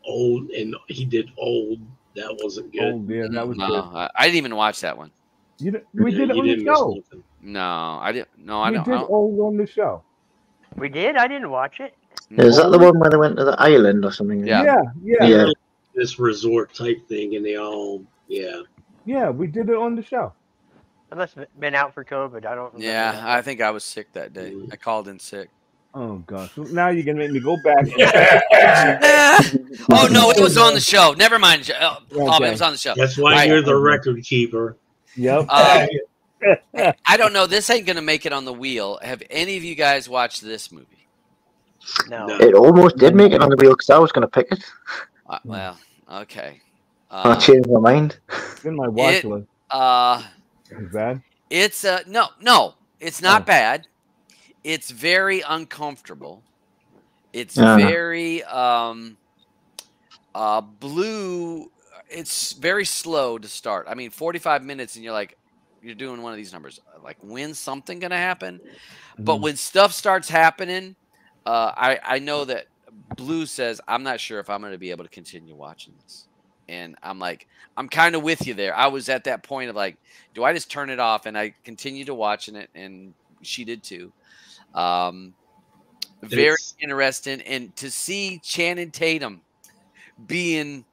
Old, and he did Old. That wasn't good. Old, yeah, that was good. I didn't even watch that one. We did it on the show. No, I didn't. No, I don't. We did Old on the show. We did. I didn't watch it. Is that the one where they went to the island or something? Yeah. This resort type thing, and they all, Yeah, we did it on the show. I must have been out for COVID. I don't remember. Yeah, I think I was sick that day. I called in sick. Oh gosh! So now you're gonna make me go back. Oh no, it was on the show. Never mind. Oh, it was on the show. That's why you're the record keeper. Yep. I don't know. This ain't gonna make it on the wheel. Have any of you guys watched this movie? No. It almost did make it on the wheel because I was gonna pick it. Well, okay. I changed my mind. It's in my watch list. Is bad? It's no, it's not bad. It's very uncomfortable. It's very Blue. It's very slow to start. I mean, 45 minutes, and you're doing one of these numbers. Like, when's something gonna happen? Mm-hmm. But when stuff starts happening, I know that Blue says, I'm not sure if I'm gonna be able to continue watching this. And I'm like, I'm kind of with you there. I was at that point of like, do I just turn it off? And I continued to watching it, and she did too. Very interesting, and to see Channing Tatum being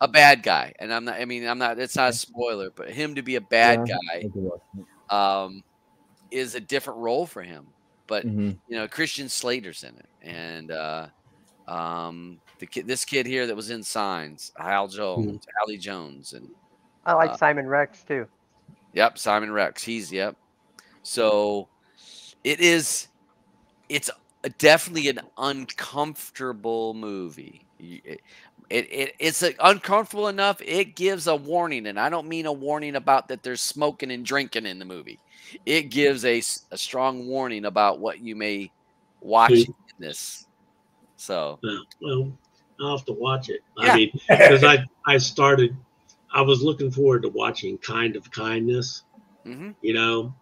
a bad guy, and I'm not. It's not a spoiler, but him to be a bad guy is a different role for him. But Christian Slater's in it, and this kid here that was in Signs, Hallie Jones, and I like Simon Rex too. Yep, Simon Rex. So, It's definitely an uncomfortable movie. It's uncomfortable enough. It gives a warning, and I don't mean a warning about that there's smoking and drinking in the movie. It gives a strong warning about what you may watch in this. So, well, I'll have to watch it. Yeah. I mean, because I was looking forward to watching Kind of Kindness. Mm-hmm. You know,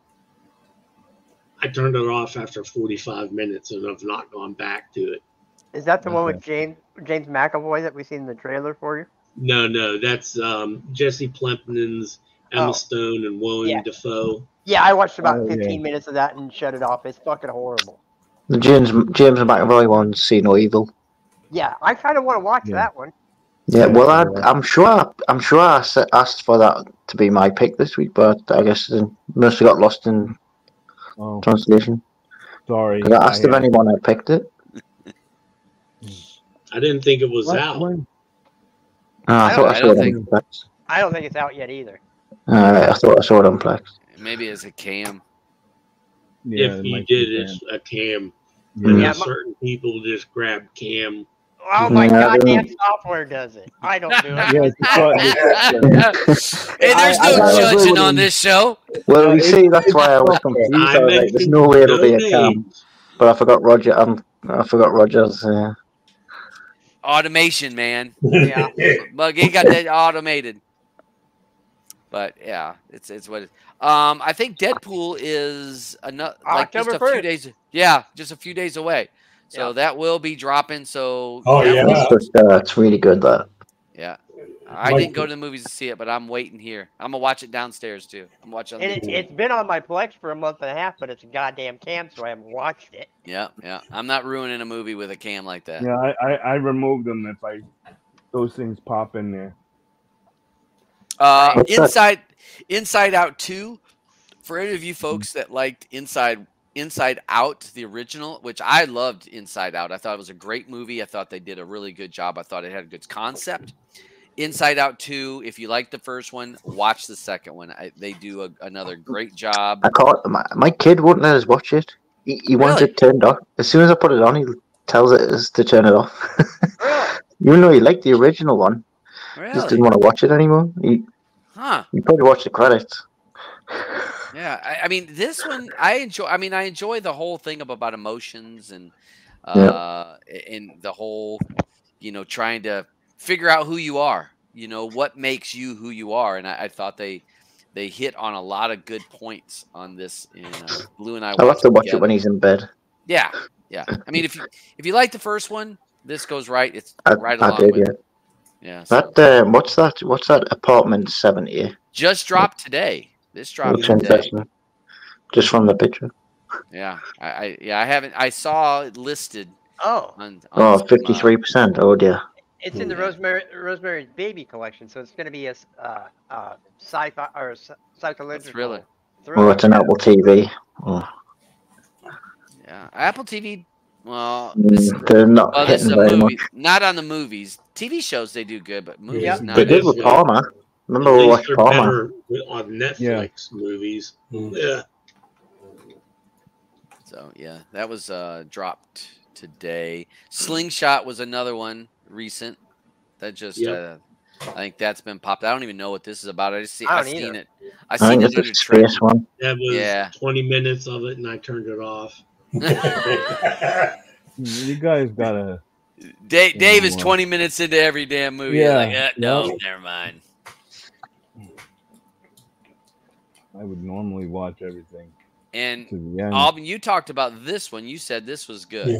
I turned it off after 45 minutes and I've not gone back to it. Is that the one with James McAvoy that we seen in the trailer for you? No, that's Jesse Plemons, Emma Stone, and Willem Dafoe. Yeah, I watched about 15 minutes of that and shut it off. It's fucking horrible. The James McAvoy one, See No Evil. Yeah, I kind of want to watch that one. Yeah, well, I'm sure I asked for that to be my pick this week, but I guess it must have got lost in translation. Sorry, I asked if anyone had picked it. I didn't think it was out. I thought I saw it on Plex. I don't think it's out yet either. I thought I saw it on Plex. Maybe it's a cam. Yeah, if you did, it's a cam. Yeah, certain people just grab cam. Oh my goddamn software does it. I don't do it. Hey, there's no judging on this show. Well, you see, that's why I was confused. There's no way it'll be a cam. But I forgot Roger. I forgot Roger's. Automation, man. Yeah. But he got that automated. But yeah, it's what it is. I think Deadpool is just a few days. Yeah, just a few days away. So that will be dropping. So it's really good. That. Yeah, I didn't go to the movies to see it, but I'm waiting here. I'm gonna watch it downstairs too. I'm watching. It's been on my Plex for a month and a half, but it's a goddamn cam, so I haven't watched it. Yeah. I'm not ruining a movie with a cam like that. Yeah, I remove them if those things pop in there. Inside Out 2. For any of you folks that liked Inside Out, the original, which I loved Inside Out. I thought it was a great movie. I thought they did a really good job. I thought it had a good concept. Inside Out 2, if you liked the first one, watch the second one. They do another great job. My kid wouldn't let us watch it. He wants it turned off. As soon as I put it on, he tells us to turn it off. Even though he liked the original one. Really? He just didn't want to watch it anymore. He probably watched the credits. Yeah, I mean, this one I enjoy. I mean, I enjoy the whole thing about emotions and the whole, trying to figure out who you are. What makes you who you are, and I thought they hit on a lot of good points on this. Blue and I. I'll have to watch it when he's in bed. Yeah. I mean, if you like the first one, this goes right. It's right along with it. Yeah. So. What's that? Apartment 70. Just dropped today. This dropped today. Just from the picture. Yeah, I haven't. I saw it listed. On 53%. Oh dear. It's in the Rosemary's Baby collection, so it's going to be a sci-fi or psychological thriller. Oh, it's an Apple TV. Oh. Yeah, Apple TV. Well, they're not hitting very much. Not on the movies. TV shows they do good, but movies not. They did with Palmer. Remember we watched Palmer on Netflix movies. Yeah. So that was dropped today. Slingshot was another one recent that just I think that's been popped. I don't even know what this is about. I've seen it. I seen it in the trailer. That was 20 minutes of it, and I turned it off. You guys gotta. Dave is 20 minutes into every damn movie. Yeah. No, never mind. I would normally watch everything. And Alvin, you talked about this one. You said this was good.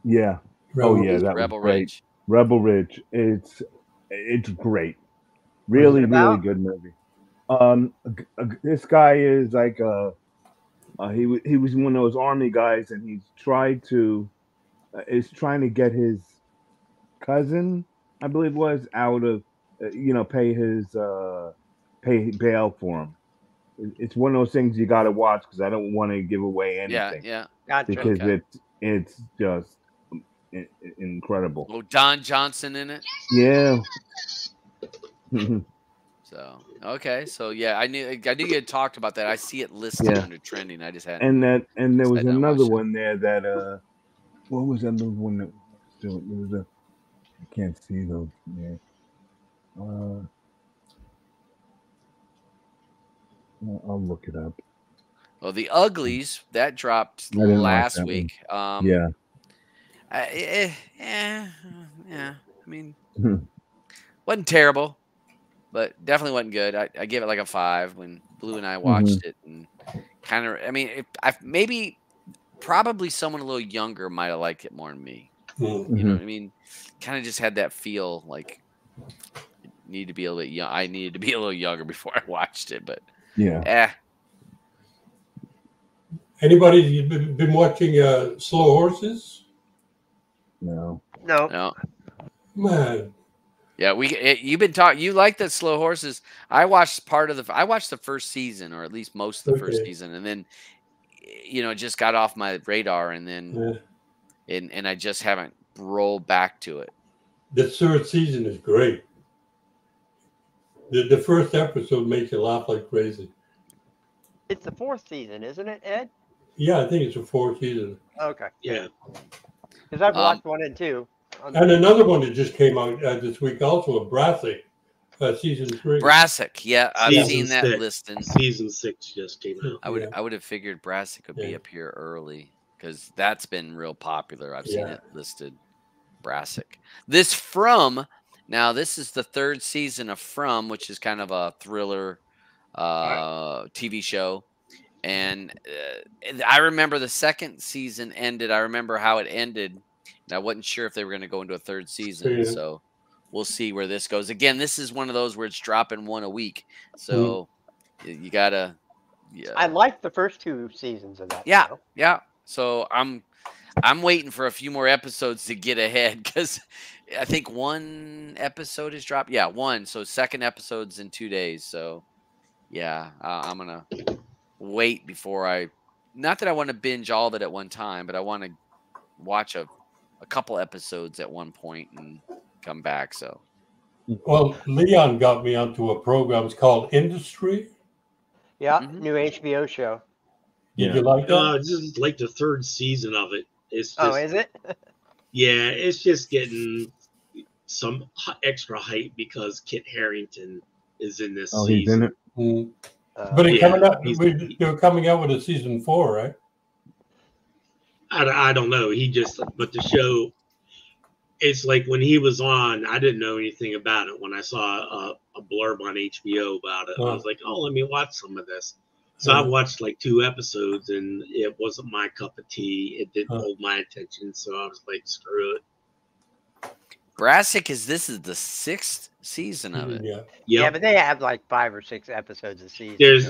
Yeah. That Rebel was great. Ridge. Rebel Ridge. It's great. Really good movie. This guy is like he was one of those army guys, and he's trying to get his cousin, I believe it was, out of pay bail for him. It's one of those things you got to watch because I don't want to give away anything. Yeah. Gotcha. Because it's just incredible. Oh, Don Johnson in it. Yeah. So Okay, so yeah, I knew you had talked about that. I see it listed under trending. I just hadn't. And there was another one there that what was that other one that still it was a I can't see those. Yeah. I'll look it up. Well, The Uglies that dropped I didn't last watch that week. Yeah. Yeah. I mean, wasn't terrible, but definitely wasn't good. I gave it like a 5 when Blue and I watched it, and kind of. I mean, maybe probably someone a little younger might have liked it more than me. You know what I mean? Kind of just had that feel like need to be a little young. I needed to be a little younger before I watched it, but yeah. Anybody been watching Slow Horses? No. Man. Yeah, you've been talking. You like the Slow Horses. I watched I watched the first season, or at least most of the first season, and then it just got off my radar, and then and I just haven't rolled back to it. The third season is great. The first episode makes you laugh like crazy. It's the 4th season, isn't it, Ed? Yeah, I think it's the 4th season. Okay. Yeah. Because I've watched 1 and 2. And another one that just came out this week, also a Brassic, season 3. Brassic, yeah, I've seen that listing. Season 6 just came out. I would have figured Brassic would be up here early because that's been real popular. I've seen it listed. Brassic. This is the 3rd season of From, which is kind of a thriller TV show. And I remember the 2nd season ended. I remember how it ended. And I wasn't sure if they were going to go into a 3rd season. So we'll see where this goes. Again, this is one of those where it's dropping 1 a week. So you got to. Yeah. I liked the first 2 seasons of that. Yeah. Yeah. So I'm waiting for a few more episodes to get ahead because I think 1 episode is dropped. Yeah, 1. So 2nd episode's in 2 days. So yeah, I'm going to wait before not that I want to binge all of it at one time, but I want to watch a couple episodes at one point and come back. So, well, Leon got me onto a program. It's called Industry. Yeah, new HBO show. Did you like that? This is like the 3rd season of it. It's just, is it? Yeah, it's just getting some extra hype because Kit Harington is in this season. He's in it. But they're coming out with a season 4, right? I don't know. But the show, it's like when he was on, I didn't know anything about it. When I saw a blurb on HBO about it, I was like, let me watch some of this. So I watched like 2 episodes, and it wasn't my cup of tea. It didn't hold my attention, so I was like, screw it. Brassic this is the 6th season of it. Yeah, but they have like 5 or 6 episodes a season. There's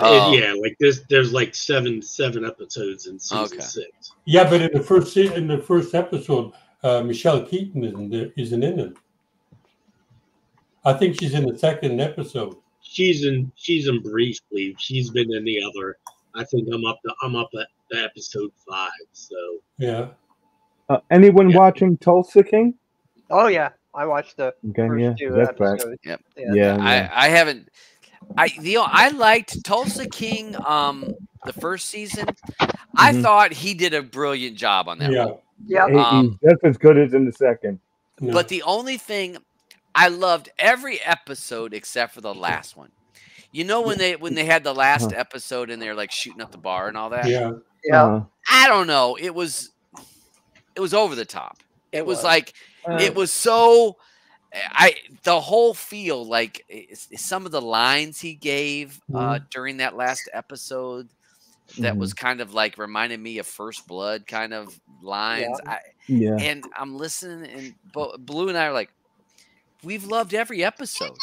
there's like seven episodes in season 6. Yeah, but in the first episode, Michelle Keaton isn't in it. I think she's in the 2nd episode. She's in briefly. She's been in the other. I think I'm up at episode 5. So yeah. Anyone watching Tulsa King? Oh yeah, I watched the first 2 episodes. Yep. Yeah. I haven't. I liked Tulsa King. The first season, I thought he did a brilliant job on that one. Yeah. He's just as good as in the 2nd. But the only thing, I loved every episode except for the last one. You know when they had the last episode and they're like shooting up the bar and all that? Yeah. I don't know. It was over the top. It was like it was so the whole feel like some of the lines he gave during that last episode that was kind of like reminded me of First Blood kind of lines. And I'm listening, and Blue and I are like, we've loved every episode.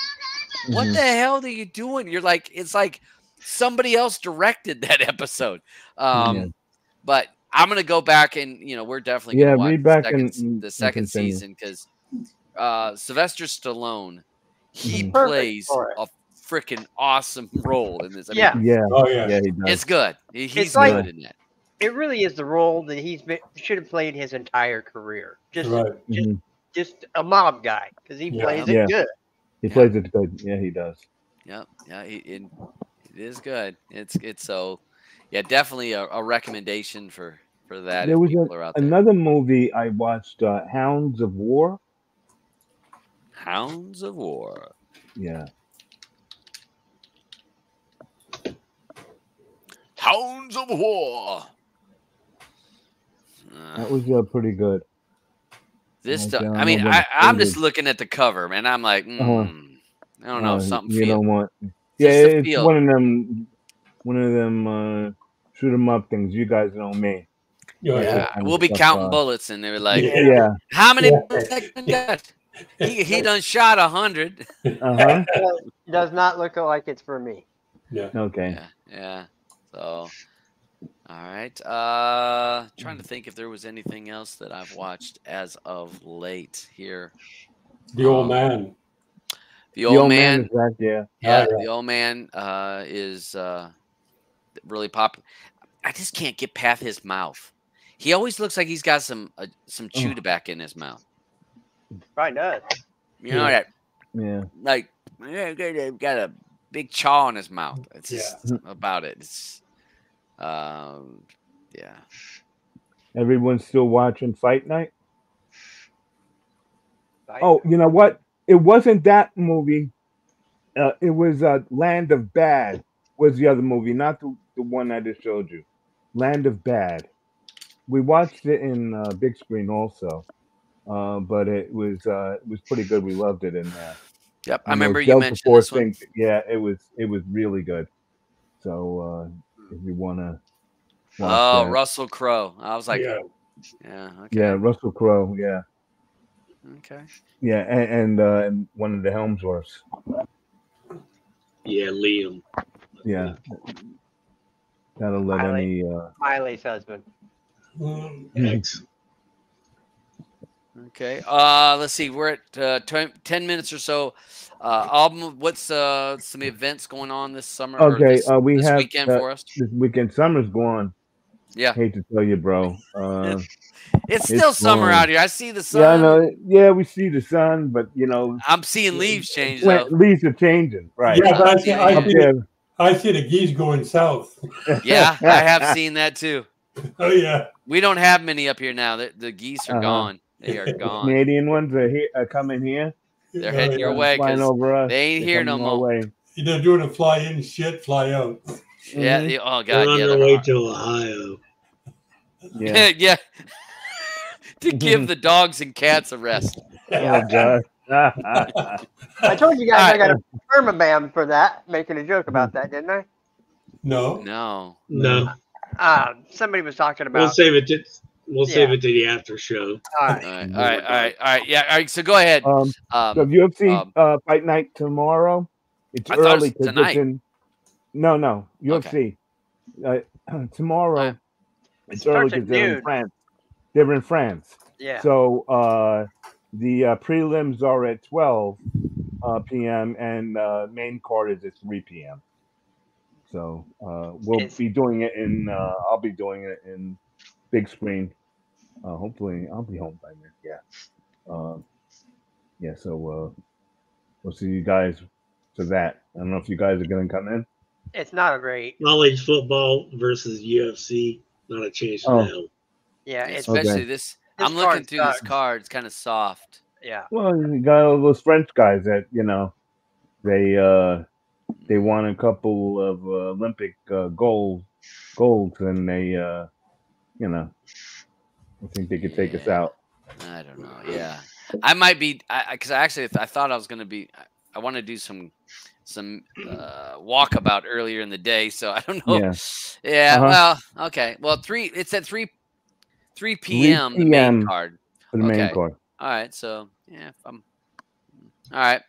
What the hell are you doing? You're like, it's like somebody else directed that episode. But I'm gonna go back and we're definitely gonna watch the second season because Sylvester Stallone, he plays a freaking awesome role in this. He does. It's good. He's like, good in that. It really is the role that should have played his entire career. Just a mob guy because he plays it good. He plays it good. Yeah, he does. Yep. Yeah. It is good. It's so. Yeah, definitely a recommendation for that. There if was people are out there. another movie I watched, Hounds of War. Hounds of War. Yeah. Hounds of War. That was pretty good. This, Like, I mean, I'm just looking at the cover, man. I'm like, I don't know, if something you feels. don't want. Yeah, it's one of them shoot 'em up things. You guys know me. Yeah, we'll be counting bullets, and they were like, yeah. How many bullets that gun got? He done shot 100. Does not look like it's for me. Yeah. Okay. Yeah. So, all right. Trying to think if there was anything else that I've watched as of late here. The Old Man. The Old Man. Is that, yeah. Yeah, The Old Man is really popular. I just can't get past his mouth. He always looks like he's got some chew tobacco in his mouth. Probably does. You know that? Yeah. Like, got a big chaw in his mouth. It's just about it. It's, yeah. Everyone's still watching Fight Night? Oh, you know what? It wasn't that movie. It was Land of Bad was the other movie, not the one I just showed you. Land of Bad. We watched it in big screen also, but it was pretty good. We loved it in there. Yep, I remember you mentioned this one. Yeah, it was really good. So if you want to. Oh, Russell Crowe. I was like, yeah, okay. Yeah, Russell Crowe. Yeah. Okay. Yeah, and one of the Helmsworths. Yeah, Liam. Yeah. That'll let any Miley's husband. X. Okay. Let's see. We're at 10 minutes or so. Album. What's some events going on this summer? Okay. Or this have weekend for us. This weekend. Summer's gone. Yeah. Hate to tell you, bro. It's still summer out here. I see the sun. Yeah, I know. Yeah, we see the sun, but you know, I'm seeing leaves change. Though. Leaves are changing, right? Yeah, but I see the geese going south. Yeah, I have seen that too. Oh yeah. We don't have many up here now. The geese are gone. They are gone. Canadian ones are coming here. They're heading your way because they ain't here no more. They're doing a fly in shit, fly out. Yeah. Oh God. They're on their way to Ohio. Yeah. Yeah. To give the dogs and cats a rest. Oh God. I told you guys I got a permabam for that, making a joke about that, didn't I? No. Somebody was talking about. We'll save it to the after show. All right. Yeah. All right. So go ahead. So UFC Fight Night tomorrow. It's early because it's in. No. UFC tomorrow. It's early because they're in France. They're in France. Yeah. So the prelims are at 12 p.m. and main card is at 3 p.m. So we'll be doing it in. I'll be doing it in big screen. Hopefully, I'll be home by then. Yeah. So we'll see you guys for that. I don't know if you guys are going to come in. It's not a great College football versus UFC. Not a chance in hell. Yeah, especially this. I'm looking through this card. It's kind of soft. Yeah. Well, you got all those French guys that they won a couple of Olympic golds, and they I think they could take us out. I don't know. Yeah, I might be because I thought I was going to be. I want to do some walkabout earlier in the day, so I don't know. Yeah. Well, okay. Well, it's at 3 p.m. the main card. For the main card. All right. So yeah, all right.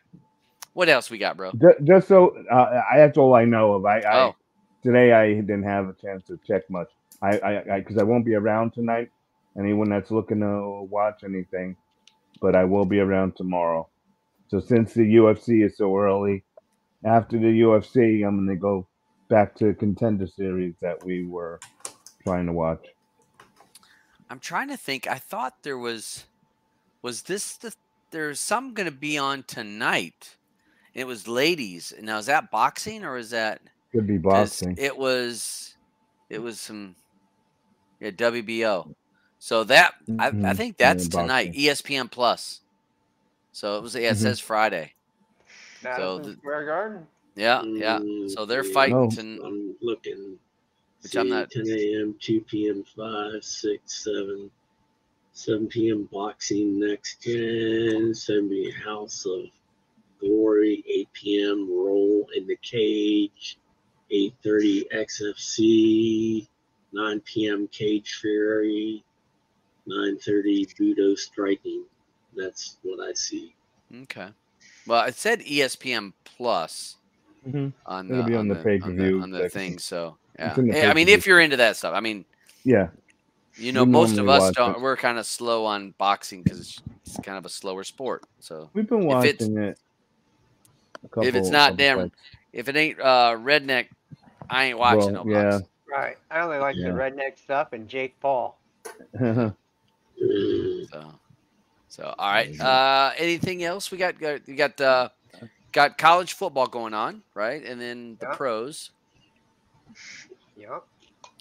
What else we got, bro? Just so that's all I know of. Today I didn't have a chance to check much. Because I won't be around tonight. Anyone that's looking to watch anything, but I will be around tomorrow. So since the UFC is so early, after the UFC, I'm going to go back to Contender Series that we were trying to watch. I'm trying to think. I thought there was there's some going to be on tonight It was ladies. Now, is that boxing or is that? Could be boxing. It was some WBO. So that I think that's tonight. ESPN Plus. So it was. Yeah, it says Friday. Madison Square Garden. Yeah. So they're fighting. I'm looking. Which I'm not. 10 a.m., 2 p.m., 5, 6, 7 p.m. boxing next gen. 7 p.m. House of Glory. 8 p.m. Roll in the Cage. 8:30 XFC. 9 p.m. Cage Fury. 9:30 Budo Striking. That's what I see. Okay. Well, it said ESPN Plus. It'll be on the pay-per-view on the thing. So yeah, I mean, if you're into that stuff, I mean, yeah, most of us don't. We're kind of slow on boxing because it's kind of a slower sport. So we've been watching it. If it's not if it ain't redneck, I ain't watching no boxing. Right. I only like the redneck stuff and Jake Paul. So all right. Anything else? We got college football going on, right? And then the pros. Yep.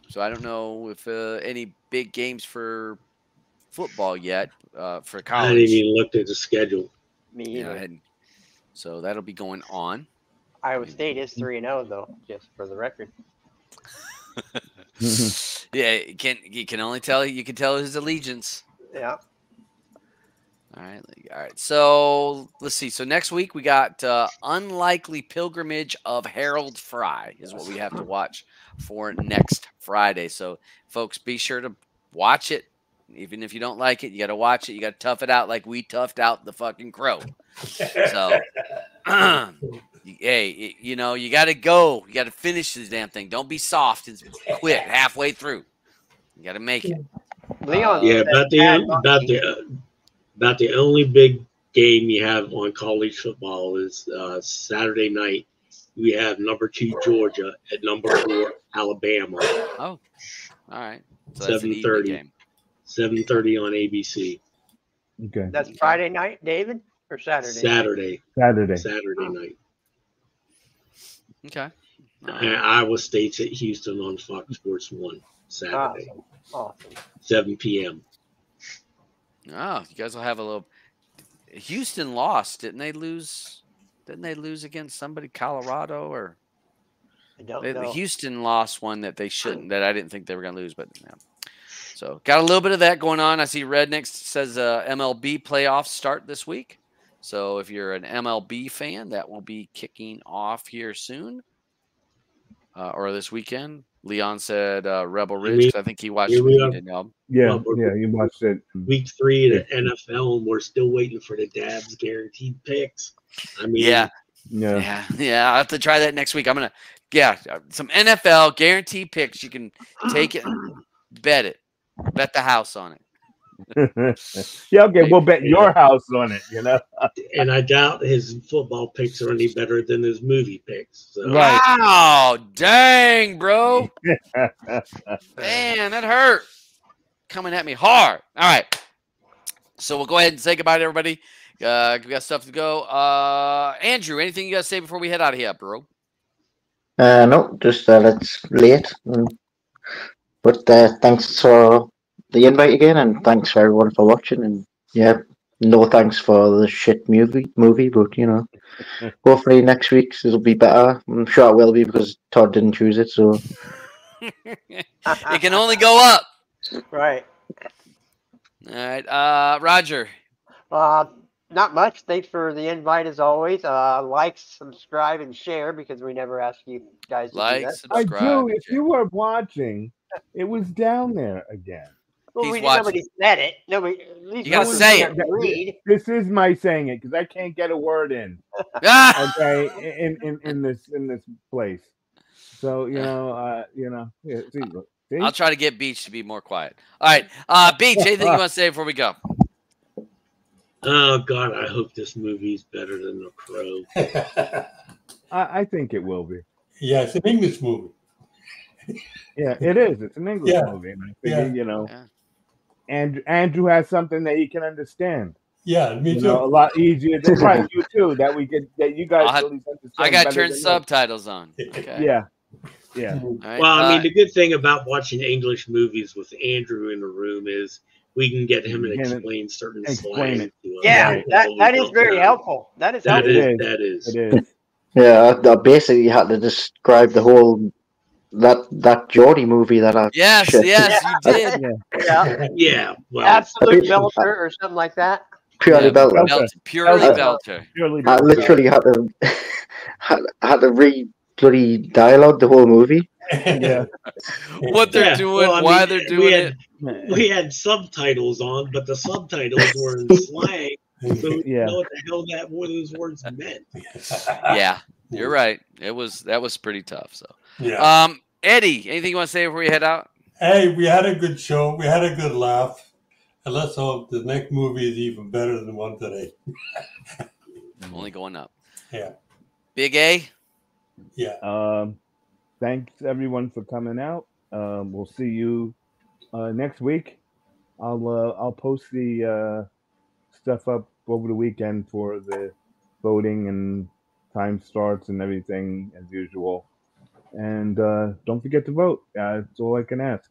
So I don't know if any big games for football yet for college. I didn't even look at the schedule. Me either. So that'll be going on. Iowa State is 3-0 though, just for the record. Yeah, you can only tell his allegiance. Yeah. All right. So let's see. So next week we got Unlikely Pilgrimage of Harold Fry is what we have to watch for next Friday. So folks, be sure to watch it. Even if you don't like it, you got to watch it. You got to tough it out like we toughed out the fucking Crow. So, hey, you got to go. You got to finish this damn thing. Don't be soft and quit halfway through. You got to make it. Leon. Yeah, about the only big game you have on college football is Saturday night. We have number 2 Georgia at number 4 Alabama. Oh, all right. So that's 7:30. 7:30 on ABC. Okay. That's Friday night, David, or Saturday? Saturday night. Okay. And Iowa State's at Houston on Fox Sports 1 Saturday. Awesome. 7 p.m. Oh, you guys will have a little. Houston lost, didn't they lose? Didn't they lose against somebody, Colorado, or? I don't know. Houston lost one that they shouldn't. That I didn't think they were going to lose, but yeah. So got a little bit of that going on. I see Redneck says MLB playoffs start this week. So if you're an MLB fan, that will be kicking off here soon, or this weekend. Leon said Rebel Ridge. I think he watched it. Yeah, he watched it. Week 3 of the NFL, and we're still waiting for the Dabs guaranteed picks. I mean, yeah. I'll have to try that next week. I'm gonna, some NFL guaranteed picks. You can take it, bet it, bet the house on it. Yeah, okay, we'll bet your house on it. And I doubt his football picks are any better than his movie picks. So. Right. Wow, dang, bro. Man, that hurt. Coming at me hard. All right. So we'll go ahead and say goodbye to everybody. We got stuff to go. Andrew, anything you got to say before we head out of here, bro? No, just it's late. But thanks for the invite again, and thanks for everyone for watching. And no thanks for the shit movie, but hopefully next week's it'll be better. I'm sure it will be because Todd didn't choose it, so it can only go up. Right. All right, Roger. Not much. Thanks for the invite as always. Like, subscribe, and share because we never ask you guys to do that. Subscribe. I do. If you were watching, it was down there again. Well, nobody said it. Nobody. You gotta say it. Read. This is my saying it because I can't get a word in. Okay, in this place. So see? I'll try to get Beach to be more quiet. All right, Beach. Anything you want to say before we go? Oh God, I hope this movie's better than The Crow. I think it will be. Yeah, it's an English movie. Yeah, it is. It's an English movie. And I figure, and Andrew has something that he can understand. Yeah, me too. A lot easier than right, you too. That you guys at least understand. I got to turn than subtitles on. Okay. Yeah. Yeah. Right, well, I mean, the good thing about watching English movies with Andrew in the room is we can get him and explain certain slang to us. Yeah, that is very helpful. That is helpful. That is. It is. Yeah, I basically had to describe the whole that Geordie movie that I Yes, shit. you did. Yeah. Well, Absolute Belter or something like that. Purely Belter. Purely Belter. I literally had to had to read bloody dialogue the whole movie. Yeah. What they're doing, why they're doing it. We had subtitles on, but the subtitles were in slang. So we didn't know what the hell what those words meant. Yeah, you're right. That was pretty tough. So yeah. Eddie, anything you want to say before you head out? Hey, we had a good show. We had a good laugh. And let's hope the next movie is even better than the one today. Only going up. Yeah. Big A? Yeah. Thanks everyone for coming out. We'll see you next week. I'll post the stuff up over the weekend for the voting and time starts and everything as usual. And don't forget to vote. That's all I can ask.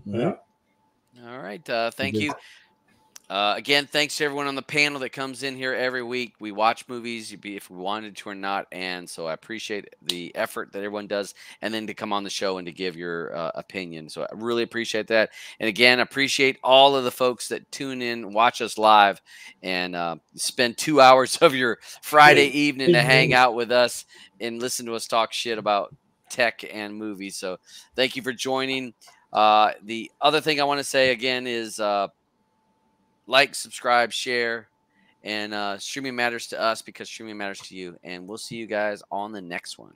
Yeah. All right. Thank you. Again, thanks to everyone on the panel that comes in here every week. We watch movies, if we wanted to or not, and so I appreciate the effort that everyone does, and then to come on the show and to give your opinion. So I really appreciate that. And again, appreciate all of the folks that tune in, watch us live, and spend 2 hours of your Friday evening to hang out with us and listen to us talk shit about tech and movies. So thank you for joining. The other thing I want to say again is like, subscribe, share, and streaming matters to us because streaming matters to you. And we'll see you guys on the next one.